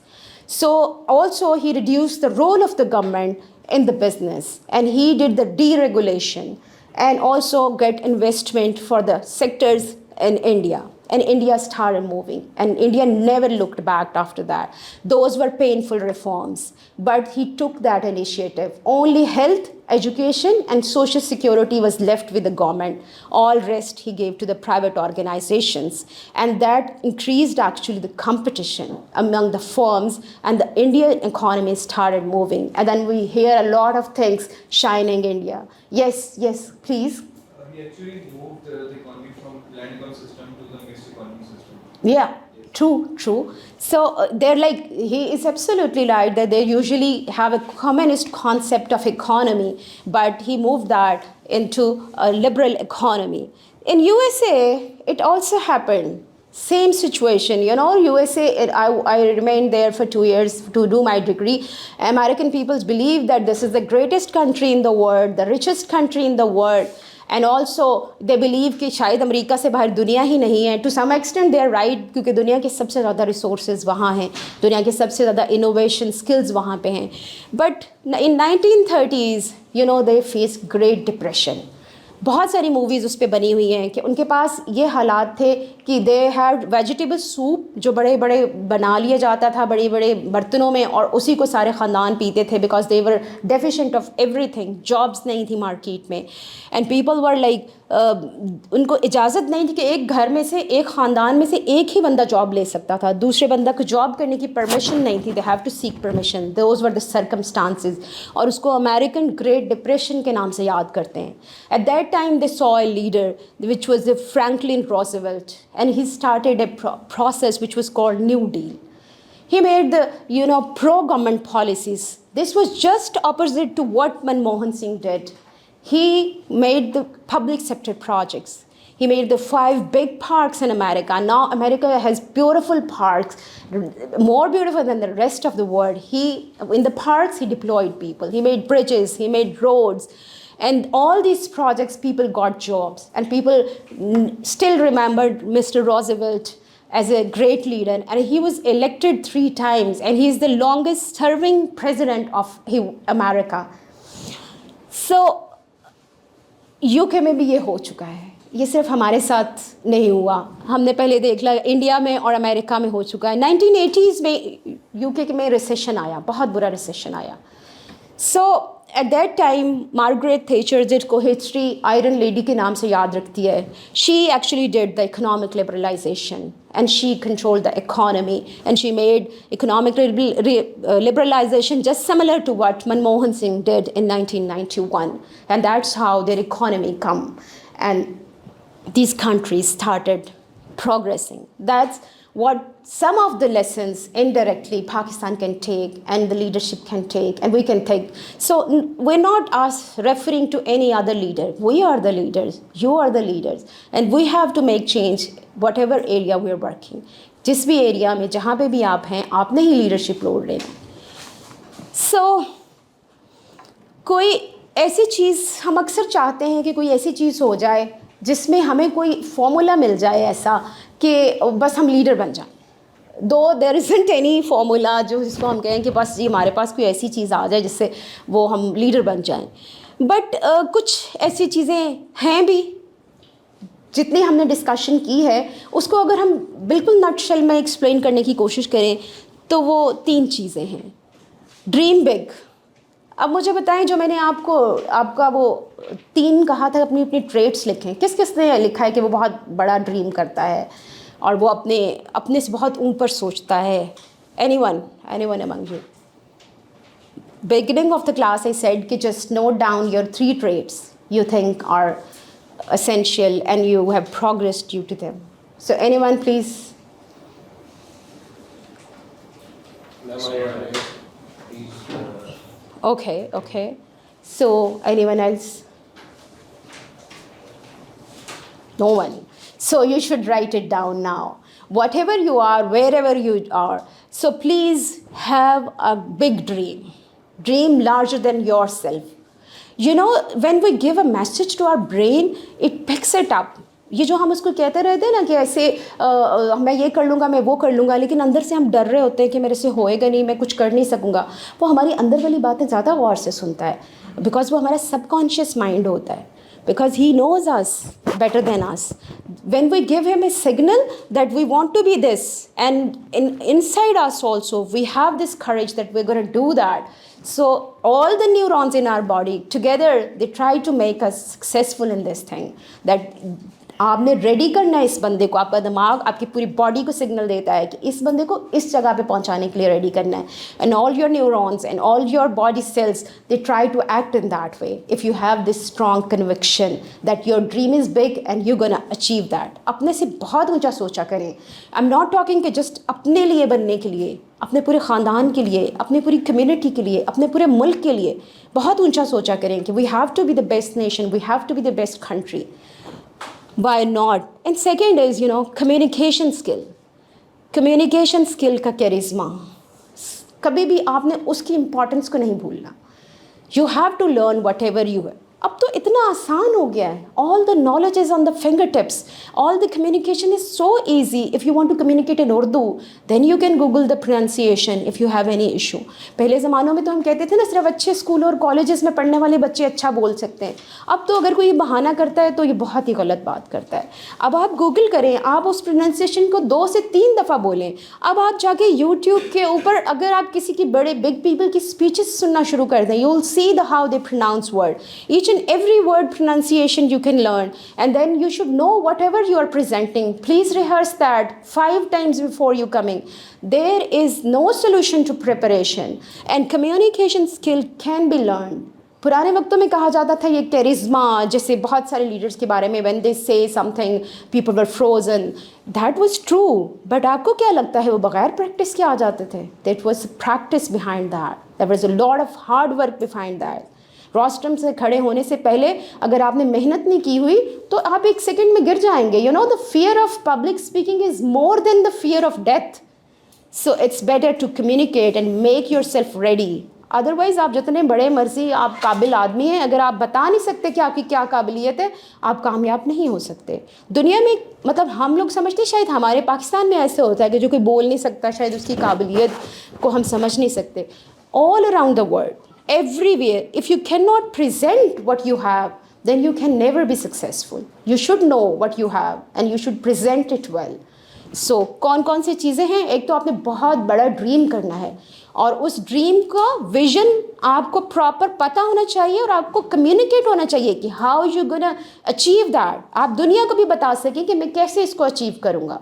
So also he reduced the role of the government in the business, and he did the deregulation and also get investment for the sectors in India. And India started moving, and India never looked back after that. Those were painful reforms, but he took that initiative. Only health, education, and social security was left with the government. All rest he gave to the private organizations, and that increased actually the competition among the firms, and the Indian economy started moving. And then we hear a lot of things, shining India. Yes, please. He actually moved the economy from land econ system to the mixed economy system. Yeah, true. So they're like, he is absolutely right that they usually have a communist concept of economy, but he moved that into a liberal economy. In USA, it also happened. Same situation, USA, I remained there for 2 years to do my degree. American people believe that this is the greatest country in the world, the richest country in the world. And also they believe कि शायद America से बाहर दुनिया ही नहीं है. To some extent they are right, क्योंकि दुनिया के सबसे ज़्यादा resources वहाँ हैं, दुनिया के सबसे ज़्यादा innovation skills वहाँ पे हैं. But in 1930s, they faced Great Depression. बहुत सारी मूवीज़ उस पर बनी हुई हैं कि उनके पास ये हालात थे कि दे हैड वेजिटेबल सूप जो बड़े बड़े बना लिया जाता था बड़े बड़े बर्तनों में, और उसी को सारे ख़ानदान पीते थे, because they were deficient of everything. Jobs नहीं थी मार्केट में, एंड पीपल वर लाइक उनको इजाज़त नहीं थी कि एक घर में से, एक ख़ानदान में से एक ही बंदा जॉब ले सकता था, दूसरे बंदा को जॉब करने की परमिशन नहीं थी. They have to seek permission. Those were the circumstances, और उसको अमेरिकन ग्रेट डिप्रेशन के नाम से याद करते हैं. At that time they saw a leader which was Franklin Roosevelt, and he started a process which was called New Deal. He made the pro-government policies. This was just opposite to what Manmohan Singh did. He made the public sector projects. He made the 5 big parks in America. Now America has beautiful parks, more beautiful than the rest of the world. In the parks, he deployed people. He made bridges, he made roads. And all these projects, people got jobs. And people still remembered Mr. Roosevelt as a great leader. And he was elected 3 times. And he's the longest serving president of America. So, UK में भी ये हो चुका है. ये सिर्फ हमारे साथ नहीं हुआ. हमने पहले देख लिया इंडिया में और अमेरिका में हो चुका है. 1980s में UK में रिसेशन आया, बहुत बुरा रिसेशन आया. So, at that time, Margaret Thatcher, जिसको हिस्ट्री आयरन लेडी के नाम से याद रखती है, she actually did the economic liberalization, and she controlled the economy, and she made economic liberalization just similar to what Manmohan Singh did in 1991, and that's how their economy come, and these countries started progressing. That's what some of the lessons indirectly Pakistan can take and the leadership can take and we can take. So we're not us referring to any other leader. We are the leaders, you are the leaders, and we have to make change whatever area we're working. जिस भी area में जहाँ पे भी आप हैं, आपने ही leadership role लेना. सो कोई ऐसी चीज़ हम अक्सर चाहते हैं कि कोई ऐसी चीज़ हो जाए जिसमें हमें कोई फॉर्मूला मिल जाए ऐसा कि बस हम लीडर बन जाएं. दो देयर इज़ंट एनी फॉर्मूला जो जिसको हम कहें कि बस जी हमारे पास कोई ऐसी चीज़ आ जाए जिससे वो हम लीडर बन जाएं. बट कुछ ऐसी चीज़ें हैं भी जितनी हमने डिस्कशन की है उसको अगर हम बिल्कुल नटशेल में एक्सप्लेन करने की कोशिश करें तो वो 3 चीज़ें हैं. Dream big. अब मुझे बताएं जो मैंने आपको आपका वो 3 कहा था अपनी अपनी ट्रेट्स लिखें, किस किस ने लिखा है कि वो बहुत बड़ा ड्रीम करता है और वो अपने से बहुत ऊपर सोचता है? Anyone among you? Beginning of the class I said कि just note down your 3 traits you think are essential and you have progressed due to them. So anyone please? Okay. So anyone else? No one. So you should write it down now. Whatever you are, wherever you are. So please have a big dream. Dream larger than yourself. You know, when we give a message to our brain, it picks it up. ये जो हम उसको कहते रहते हैं ना कि ऐसे मैं ये कर लूँगा, मैं वो कर लूँगा, लेकिन अंदर से हम डर रहे होते हैं कि मेरे से होएगा नहीं, मैं कुछ कर नहीं सकूँगा. वो हमारी अंदर वाली बातें ज़्यादा गौर से सुनता है बिकॉज वो हमारा सबकॉन्शियस माइंड होता है. Because he knows us better than us. When we give him a signal that we want to be this, and inside us also we have this courage that we're going to do that. So all the neurons in our body together, they try to make us successful in this thing. That आपने ready करना है इस बंदे को. आपका दिमाग आपकी पूरी बॉडी को सिग्नल देता है कि इस बंदे को इस जगह पे पहुंचाने के लिए रेडी करना है. And all your neurons and all your body cells they try to act in that way if you have this strong conviction that your dream is big and you gonna achieve that. अपने से बहुत ऊंचा सोचा करें. I am not talking कि just अपने लिए बनने के लिए, अपने पूरे ख़ानदान के लिए, अपनी पूरी कम्युनिटी के लिए, अपने पूरे मुल्क के लिए बहुत ऊंचा सोचा करें कि we have to be the best nation, we have to be the best country. Why not? And second is, you know, communication skill. Communication skill का charisma. कभी भी आपने उसकी importance को नहीं भूलना. You have to learn whatever you have. अब तो इतना आसान हो गया है. All the knowledge is on the fingertips. All the communication is so easy. If you want to communicate in Urdu, then you can Google the pronunciation if you have any issue. पहले ज़मानों में तो हम कहते थे ना सिर्फ अच्छे स्कूलों और कॉलेजेस में पढ़ने वाले बच्चे अच्छा बोल सकते हैं. अब तो अगर कोई बहाना करता है तो ये बहुत ही गलत बात करता है. अब आप गूगल करें, आप उस प्रोनाउंसिएशन को 2 से 3 दफ़ा बोलें. अब आप जाके यूट्यूब के ऊपर अगर आप किसी की बड़े बिग पीपल की स्पीचेस सुनना शुरू कर दें, you will see the how they pronounce word. Each and every word pronunciation you can learn, and then you should know whatever you are presenting. Please rehearse that 5 times before you coming. There is no solution to preparation, and communication skill can be learned. पुराने वक्तों में कहा जाता था ये charisma, जैसे बहुत सारे leaders के बारे में when they say something people were frozen. That was true, but आपको क्या लगता है वो बगैर प्रैक्टिस के आ जाते थे? That was practice behind that. There was a lot of hard work behind that. Rostrum से खड़े होने से पहले अगर आपने मेहनत नहीं की हुई तो आप 1 सेकंड में गिर जाएंगे. You know the fear of public speaking is more than the fear of death. So it's better to communicate and make yourself ready. Otherwise आप जितने बड़े मर्जी आप काबिल आदमी हैं, अगर आप बता नहीं सकते कि आपकी क्या काबिलियत है, आप कामयाब नहीं हो सकते. दुनिया में मतलब हम लोग समझते शायद हमारे पाकिस्तान में ऐसे होता है कि जो कोई बोल नहीं सकता शायद उसकी काबिलियत को हम समझ नहीं सकते. All around the world, everywhere, if you cannot present what you have, then you can never be successful. You should know what you have and you should present it well. So कौन कौन सी चीज़ें हैं? एक तो आपने बहुत बड़ा dream करना है और उस ड्रीम का विजन आपको प्रॉपर पता होना चाहिए और आपको कम्युनिकेट होना चाहिए कि how you gonna achieve that. आप दुनिया को भी बता सकें कि मैं कैसे इसको अचीव करूँगा.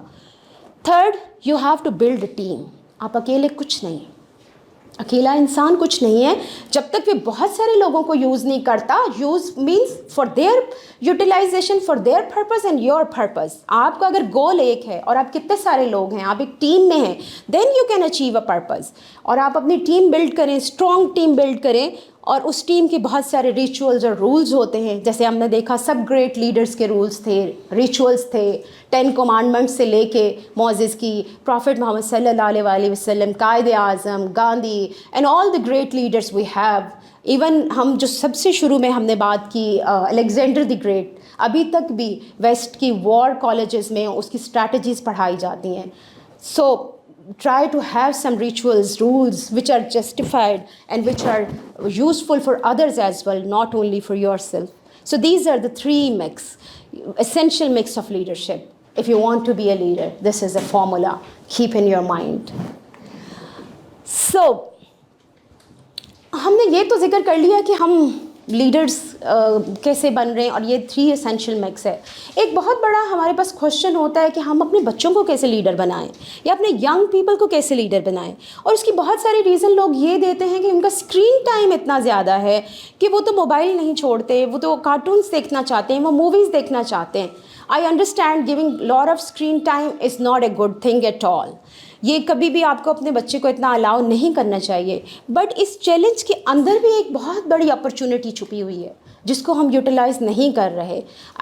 Third, you have to build a team. आप अकेले कुछ नहीं. अकेला इंसान कुछ नहीं है जब तक वे बहुत सारे लोगों को यूज़ नहीं करता. Use means for their utilisation, for their purpose and your purpose. आपका अगर गोल एक है और आप कितने सारे लोग हैं, आप एक टीम में हैं, then you can achieve a purpose. और आप अपनी टीम बिल्ड करें, स्ट्रॉन्ग टीम बिल्ड करें, और उस टीम के बहुत सारे रिचुअल्स और रूल्स होते हैं. जैसे हमने देखा सब ग्रेट लीडर्स के रूल्स थे, रिचुअल्स थे, 10 कमांडमेंट्स से लेके मोसेस की, प्रॉफिट मोहम्मद सल्लल्लाहु अलैहि वसल्लम, Quaid e Azam, Gandhi and all the great leaders we have. Even हम जो सबसे शुरू में हमने बात की अलेक्जेंडर द ग्रेट, अभी तक भी वेस्ट की वॉर कॉलेजेस में उसकी स्ट्रैटेजीज़ पढ़ाई जाती हैं. सो try to have some rituals, rules which are justified and which are useful for others as well, not only for yourself. So these are the 3 essential mix of leadership. If you want to be a leader, this is a formula. Keep in your mind. So हमने ये तो जिक्र कर लिया कि हम leaders कैसे बन रहे हैं, और ये 3 एसेंशियल मिक्स है. एक बहुत बड़ा हमारे पास क्वेश्चन होता है कि हम अपने बच्चों को कैसे लीडर बनाएं, या अपने यंग पीपल को कैसे लीडर बनाएं. और उसकी बहुत सारे रीज़न लोग ये देते हैं कि उनका स्क्रीन टाइम इतना ज़्यादा है कि वो तो मोबाइल नहीं छोड़ते, वो तो कार्टून्स देखना चाहते हैं, वो मूवीज़ देखना चाहते हैं. I understand giving lot of screen time is not a good thing at all. ये कभी भी आपको अपने बच्चे को इतना अलाउ नहीं करना चाहिए. बट इस चैलेंज के अंदर भी एक बहुत बड़ी अपॉर्चुनिटी छुपी हुई है जिसको हम यूटिलाइज नहीं कर रहे.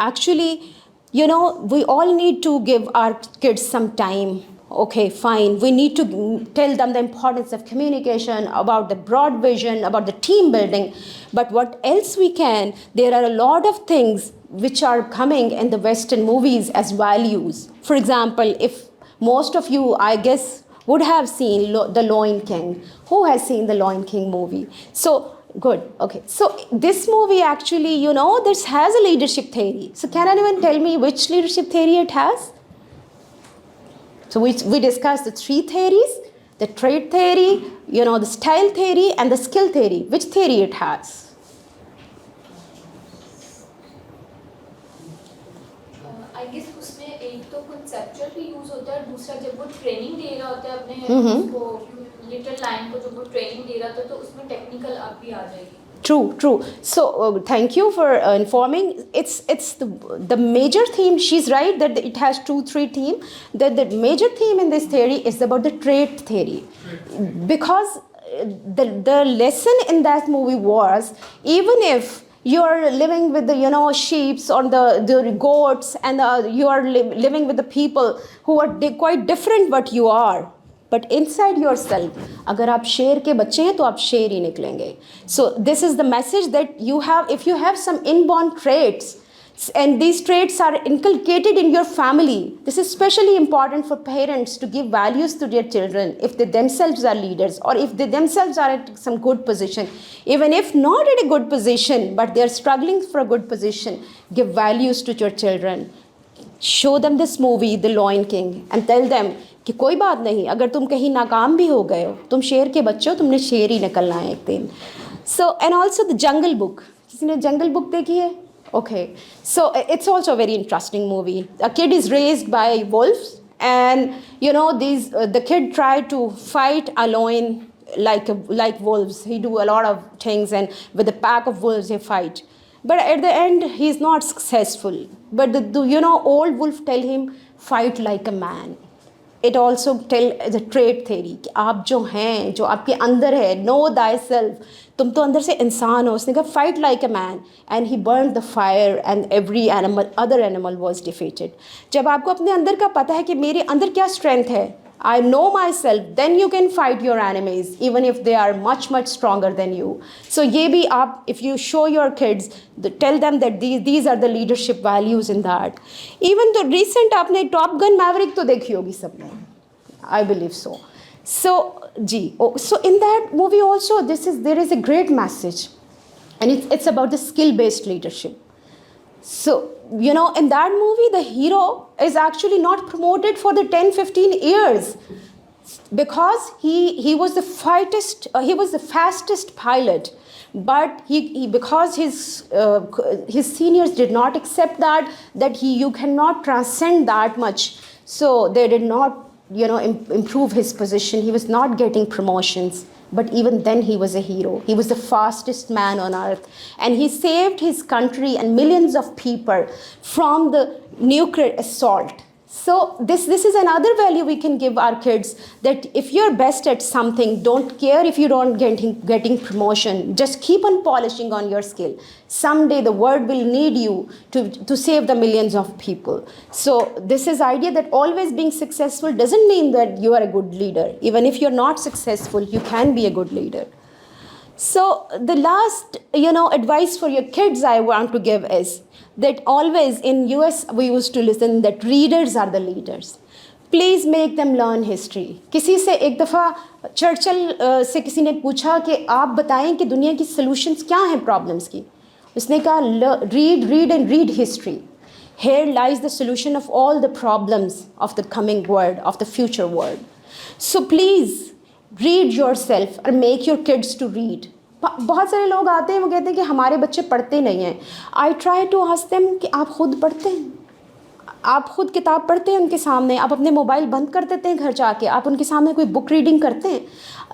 Actually you know, we all need to give our kids some time. Okay, fine, we need to tell them the importance of communication, about the broad vision, about the team building. But what else we can, there are a lot of things which are coming in the Western movies as values. For example, if most of you, I guess, would have seen The Lion King. Who has seen The Lion King movie? So good. Okay. So this movie actually, you know, this has a leadership theory. So can anyone tell me which leadership theory it has? So we discussed the 3 theories: the trait theory, you know, the style theory, and the skill theory. Which theory it has? I guess उसमें एक तो conceptual भी use होता है, दूसरा जब वो training दे रहा होता है अपने उसको लिटिल लाइन को, जब वो ट्रेनिंग दे रहा था तो उसमें टेक्निकल आप भी आ जाएगी. True. So thank you for informing. It's the major theme. She's right that it has 2-3 theme. That the major theme in this theory is about the trait theory, because the lesson in that movie was, even if you are living with the, you know, sheeps or the goats, and you are living with the people who are quite different what you are, but inside yourself, अगर आप शेर के बच्चे हैं तो आप शेर ही निकलेंगे. So this is the message that you have. If you have some inborn traits, and these traits are inculcated in your family, this is especially important for parents to give values to their children if they themselves are leaders, or if they themselves are at some good position. Even if not at a good position, but they are struggling for a good position, give values to your children. Show them this movie, The Lion King, and tell them कि कोई बात नहीं, अगर तुम कहीं नाकाम भी हो गए हो, तुम शेर के बच्चे हो, तुमने शेर ही निकलना है एक दिन. So, and also the Jungle Book. किसी ने जंगल बुक देखी है? Okay, so it's also a very interesting movie. A kid is raised by wolves, and you know the kid tried to fight a lion like wolves. He do a lot of things, and with a pack of wolves he fight. But at the end he is not successful. But the old wolf tell him, fight like a man. It also tell the trait theory कि आप जो हैं, जो आपके अंदर है, know thyself, तुम तो अंदर से इंसान हो. उसने कहा fight like a man, and he burned the fire, and every other animal was defeated. जब आपको अपने अंदर का पता है कि मेरे अंदर क्या strength है, I know myself, then you can fight your enemies even if they are much stronger than you. So ये भी आप, if you show your kids, tell them that these are the leadership values in that. Even the recent आपने Top Gun Maverick तो देखी होगी सबने, I believe so. So so in that movie also there is a great message, and it's about the skill-based leadership. So, you know, in that movie, the hero is actually not promoted for the 10-15 years because he was the fastest pilot. But because his seniors did not accept that you cannot transcend that much, so they did not improve his position. He was not getting promotions. But even then, he was a hero. He was the fastest man on earth. And he saved his country and millions of people from the nuclear assault. So this is another value we can give our kids, that if you're best at something, don't care if you don't getting promotion. Just keep on polishing on your skill. Someday the world will need you to save the millions of people. So this is idea that always being successful doesn't mean that you are a good leader. Even if you're not successful, you can be a good leader. So the last, advice for your kids I want to give is that always in US we used to listen that readers are the leaders. Please make them learn history. किसी से एक दफ़ा Churchill से किसी ने पूछा कि आप बताएं कि दुनिया की solutions क्या हैं problems की. उसने कहा read and read history. Here lies the solution of all the problems of the coming world, of the future world. So please read yourself or make your kids to read. बहुत सारे लोग आते हैं, वो कहते हैं कि हमारे बच्चे पढ़ते नहीं हैं. I try to ask them कि आप खुद पढ़ते हैं, आप खुद किताब पढ़ते हैं उनके सामने, आप अपने मोबाइल बंद कर देते हैं घर जाके, आप उनके सामने कोई बुक रीडिंग करते हैं,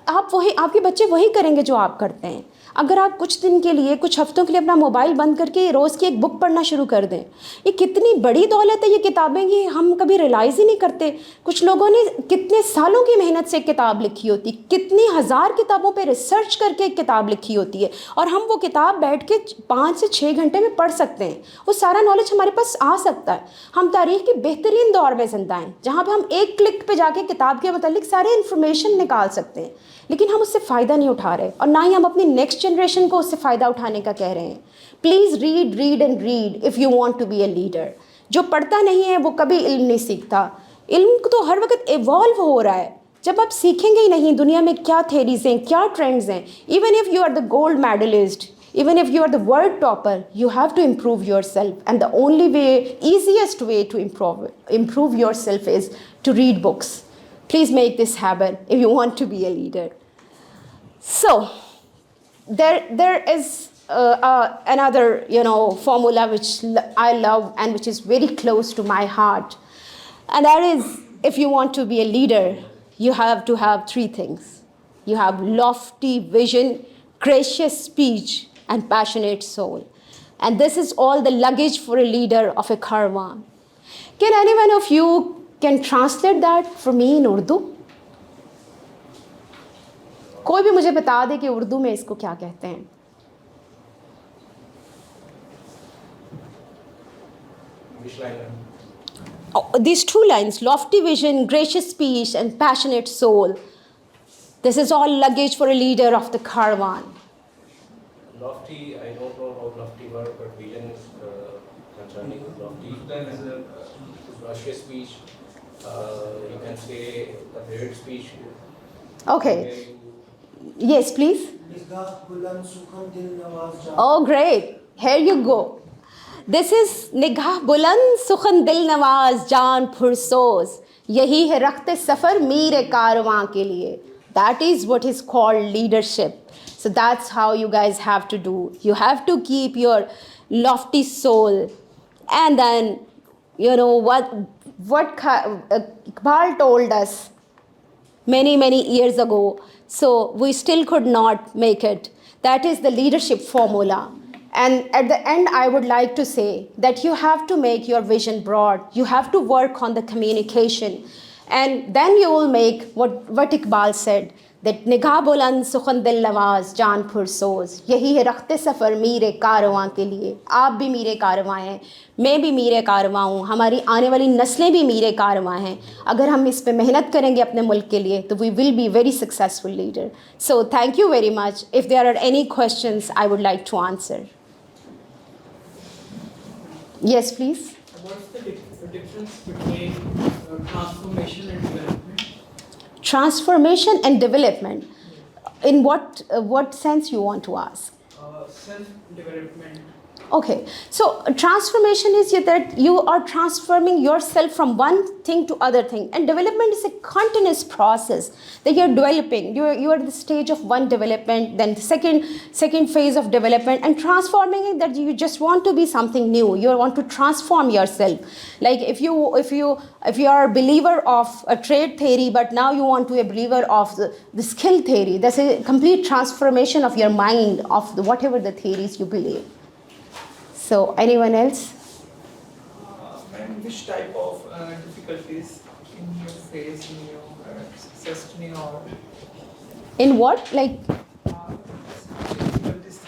आपके बच्चे वही करेंगे जो आप करते हैं. अगर आप कुछ दिन के लिए, कुछ हफ्तों के लिए अपना मोबाइल बंद करके रोज़ की एक बुक पढ़ना शुरू कर दें, ये कितनी बड़ी दौलत है ये किताबें, ये हम कभी रियलाइज़ ही नहीं करते. कुछ लोगों ने कितने सालों की मेहनत से एक किताब लिखी होती, कितनी हज़ार किताबों पे रिसर्च करके एक किताब लिखी होती है, और हम वो किताब बैठ के 5 से 6 घंटे में पढ़ सकते हैं. वो सारा नॉलेज हमारे पास आ सकता है. हम तारीख़ के बेहतरीन दौर में ज़िंदा हैं जहाँ पर हम एक क्लिक पर जाके किताब के मतलब सारे इन्फॉर्मेशन निकाल सकते हैं, लेकिन हम उससे फ़ायदा नहीं उठा रहे, और ना ही हम अपनी नेक्स्ट जनरेशन को उससे फ़ायदा उठाने का कह रहे हैं. Please read and read if you want to be a leader. जो पढ़ता नहीं है वो कभी इल्म नहीं सीखता. इल्म तो हर वक्त इवॉल्व हो रहा है. जब आप सीखेंगे ही नहीं दुनिया में क्या थेरीज हैं, क्या ट्रेंड्स हैं, even if you are the gold medallist, even if you are the world topper, you have to improve yourself, and the only way, easiest way to improve yourself is to read books. Please make this habit if you want to be a leader. So there is another formula which I love and which is very close to my heart, and that is, if you want to be a leader, you have to have 3 things. You have lofty vision, gracious speech, and passionate soul. And this is all the luggage for a leader of a caravan. Can any one of you can translate that for me in Urdu? कोई भी मुझे बता दे कि उर्दू में इसको क्या कहते हैं. These 2 lines, lofty vision, gracious speech, and passionate soul. This is all luggage for a leader of the caravan. Lofty, I don't know how lofty word, but vision is concerning lofty. Then is a Gracious speech, you can say a great speech. Okay. Yes, please. Oh, great. Here you go. This is निगाह बुलंद सुखन दिल नवाज जान पुरसोज, यही है रखते सफ़र मीर कारवां के लिए. That is what is called leadership. So that's how you guys have to do. You have to keep your lofty soul. And then, what Iqbal told us many years ago, so we still could not make it. That is the leadership formula. And at the end, I would like to say that you have to make your vision broad. You have to work on the communication. And then you will make what Iqbal said, that निगाह बुलंद सुखन दिल नवाज जान पुरसोज, यही है रखते सफ़र मीरे कारवां के लिए. आप भी मीरे कारवां हैं, मैं भी मीरे कारवां हूँ, हमारी आने वाली नस्लें भी मीरे कारवां हैं. अगर हम इस पे मेहनत करेंगे अपने मुल्क के लिए तो we will be very successful leader. So thank you very much. If there are any questions, I would like to answer. Yes, please. What's the difference between transformation and development? Transformation and development. In what sense you want to ask? Self-development. Okay, so transformation is that you are transforming yourself from one thing to other thing, and development is a continuous process that you're developing. You are at the stage of one development, then the second phase of development, and transforming it, that you just want to be something new. You want to transform yourself. Like if you are a believer of a trade theory, but now you want to be a believer of the skill theory, that's a complete transformation of your mind, of whatever the theories you believe. So, anyone else? And which type of difficulties in your face, in your success journey, or In what? Like, difficulties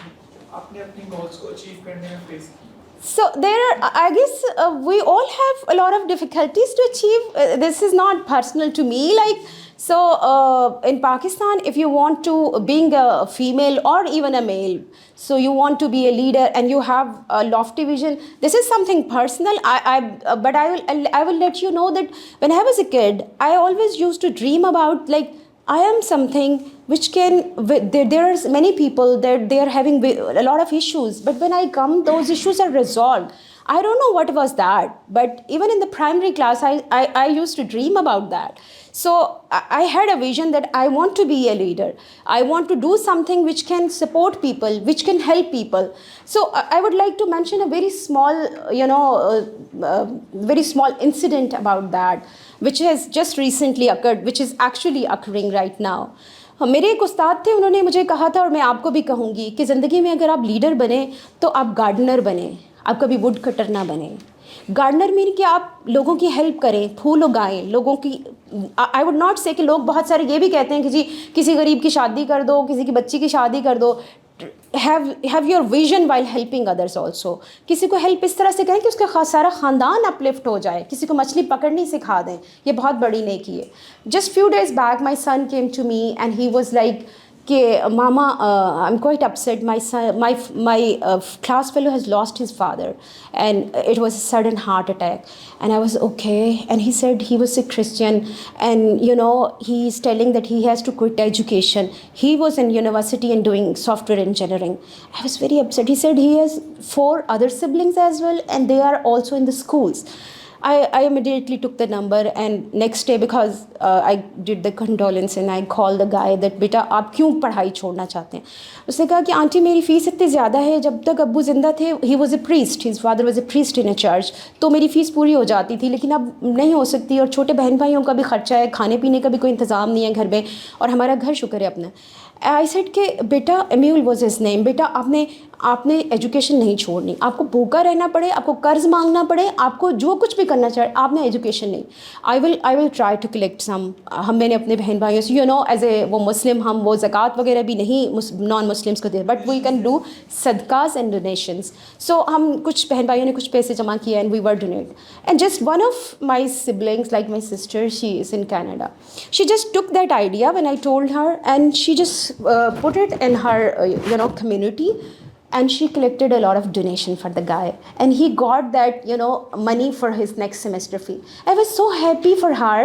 आपने अपनी goals को achieve करने में face की? so there are, I guess we all have a lot of difficulties to achieve. This is not personal to me. Like, so in Pakistan, if you want to, being a female or even a male, so you want to be a leader and you have a lofty vision. This is something personal. But I will let you know that when I was a kid, I always used to dream about, like, I am something which can, there are many people that they are having a lot of issues, but when I come, those issues are resolved. I don't know what was that, but even in the primary class, I used to dream about that. So I had a vision that I want to be a leader. I want to do something which can support people, which can help people. So I would like to mention a very small, very small incident about that, which has just recently occurred, which is actually occurring right now. मेरे एक उस्ताद थे, उन्होंने मुझे कहा था, और मैं आपको भी कहूँगी, कि ज़िंदगी में अगर आप लीडर बने तो आप गार्डनर बने, आप कभी वुड कटर ना बने. गार्डनर मीन कि आप लोगों की हेल्प करें, फूल उगाएं, लोगों की. आई वुड नॉट से कि लोग बहुत सारे ये भी कहते हैं कि जी किसी गरीब की शादी कर दो, किसी की बच्ची की शादी कर दो. Have your vision while helping others also. किसी को हेल्प इस तरह से करें कि उसका सारा ख़ानदान अपलिफ्ट हो जाए. किसी को मछली पकड़नी सिखा दें, ये बहुत बड़ी नेकी है. Just few days back my son came to me and he was like कि mama, I am quite upset, my class fellow has lost his father and it was a sudden heart attack. And I was okay, and he said he was a Christian, and he is telling that he has to quit education. He was in university and doing software engineering. I was very upset. He said he has 4 other siblings as well, and they are also in the schools. I immediately took the number, and next day, because I did the condolence and I called the guy that बेटा आप क्यों पढ़ाई छोड़ना चाहते हैं. उसने कहा कि आंटी मेरी फ़ीस इतनी ज़्यादा है, जब तक अब्बू ज़िंदा थे, he was a priest, his father was a priest in a church, तो मेरी फ़ीस पूरी हो जाती थी, लेकिन अब नहीं हो सकती, और छोटे बहन भाइयों का भी ख़र्चा है, खाने पीने का भी कोई इंतज़ाम नहीं है घर में, और हमारा घर शुक्र है अपना. आई सेड कि बेटा, एम्यूल वॉज हिज नेम, बेटा आपने एजुकेशन नहीं छोड़नी. आपको भूखा रहना पड़े, आपको कर्ज मांगना पड़े, आपको जो कुछ भी करना चाहिए, आपने एजुकेशन नहीं. I will try to collect some. मैंने अपने बहन भाइयों से, एज ए वो मुस्लिम, हम वो ज़कात वगैरह भी नहीं नॉन मुस्लिम्स को दे, बट वी कैन डू सदकास एंड डोनेशंस. सो हम कुछ बहन भाइयों ने कुछ पैसे जमा किए, and we were donate. And just one of my siblings, like my sister, she is in Canada. She just took that idea when I told her, and she just put it in her community, and she collected a lot of donation for the guy, and he got that money for his next semester fee. I was so happy for her.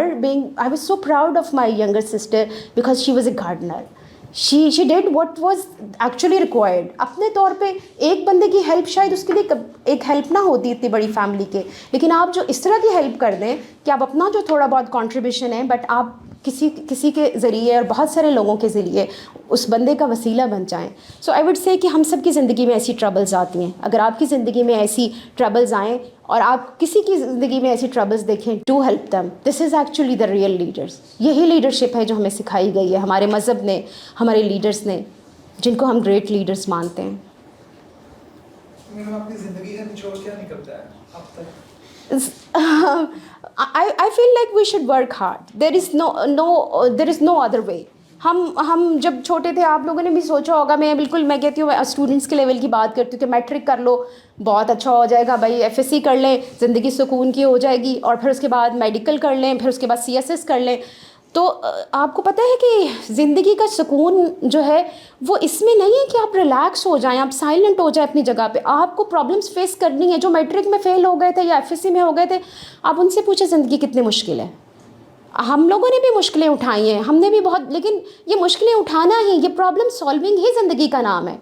I was so proud of my younger sister, because she was a gardener. She did what was actually required. अपने तौर पे एक बंदे की help शायद उसके लिए एक हेल्प ना होती इतनी बड़ी फैमिली के, लेकिन आप जो इस तरह की हेल्प कर दें कि आप अपना जो थोड़ा बहुत कंट्रीब्यूशन है, बट आप किसी के ज़रिए और बहुत सारे लोगों के ज़रिए उस बंदे का वसीला बन जाएं. सो आई वुड से कि हम सब की ज़िंदगी में ऐसी ट्रबल्स आती हैं. अगर आपकी ज़िंदगी में ऐसी ट्रबल्स आएँ और आप किसी की ज़िंदगी में ऐसी ट्रबल्स देखें, do help them. This is actually the real leaders. यही लीडरशिप है जो हमें सिखाई गई है हमारे मज़हब ने, हमारे लीडर्स ने, जिनको हम ग्रेट लीडर्स मानते हैं. मैडम, अपनी ज़िंदगी का निचोड़ क्या निकलता है अब तक? I feel like we should work hard. There is no other way. हम जब छोटे थे, आप लोगों ने भी सोचा होगा, मैं कहती हूँ, स्टूडेंट्स के लेवल की बात करती हूँ कि मैट्रिक कर लो, बहुत अच्छा हो जाएगा भाई, एफएससी कर लें, ज़िंदगी सुकून की हो जाएगी, और फिर उसके बाद मेडिकल कर लें, फिर उसके बाद सीएसएस कर लें. तो आपको पता है कि ज़िंदगी का सुकून जो है वो इसमें नहीं है कि आप रिलैक्स हो जाएं, आप साइलेंट हो जाएं अपनी जगह पे. आपको प्रॉब्लम्स फेस करनी है. जो मैट्रिक में फ़ेल हो गए थे या एफएससी में हो गए थे, आप उनसे पूछे ज़िंदगी कितनी मुश्किल है. हम लोगों ने भी मुश्किलें उठाई हैं, हमने भी बहुत, लेकिन ये मुश्किलें उठाना ही, ये प्रॉब्लम सॉल्विंग ही ज़िंदगी का नाम है.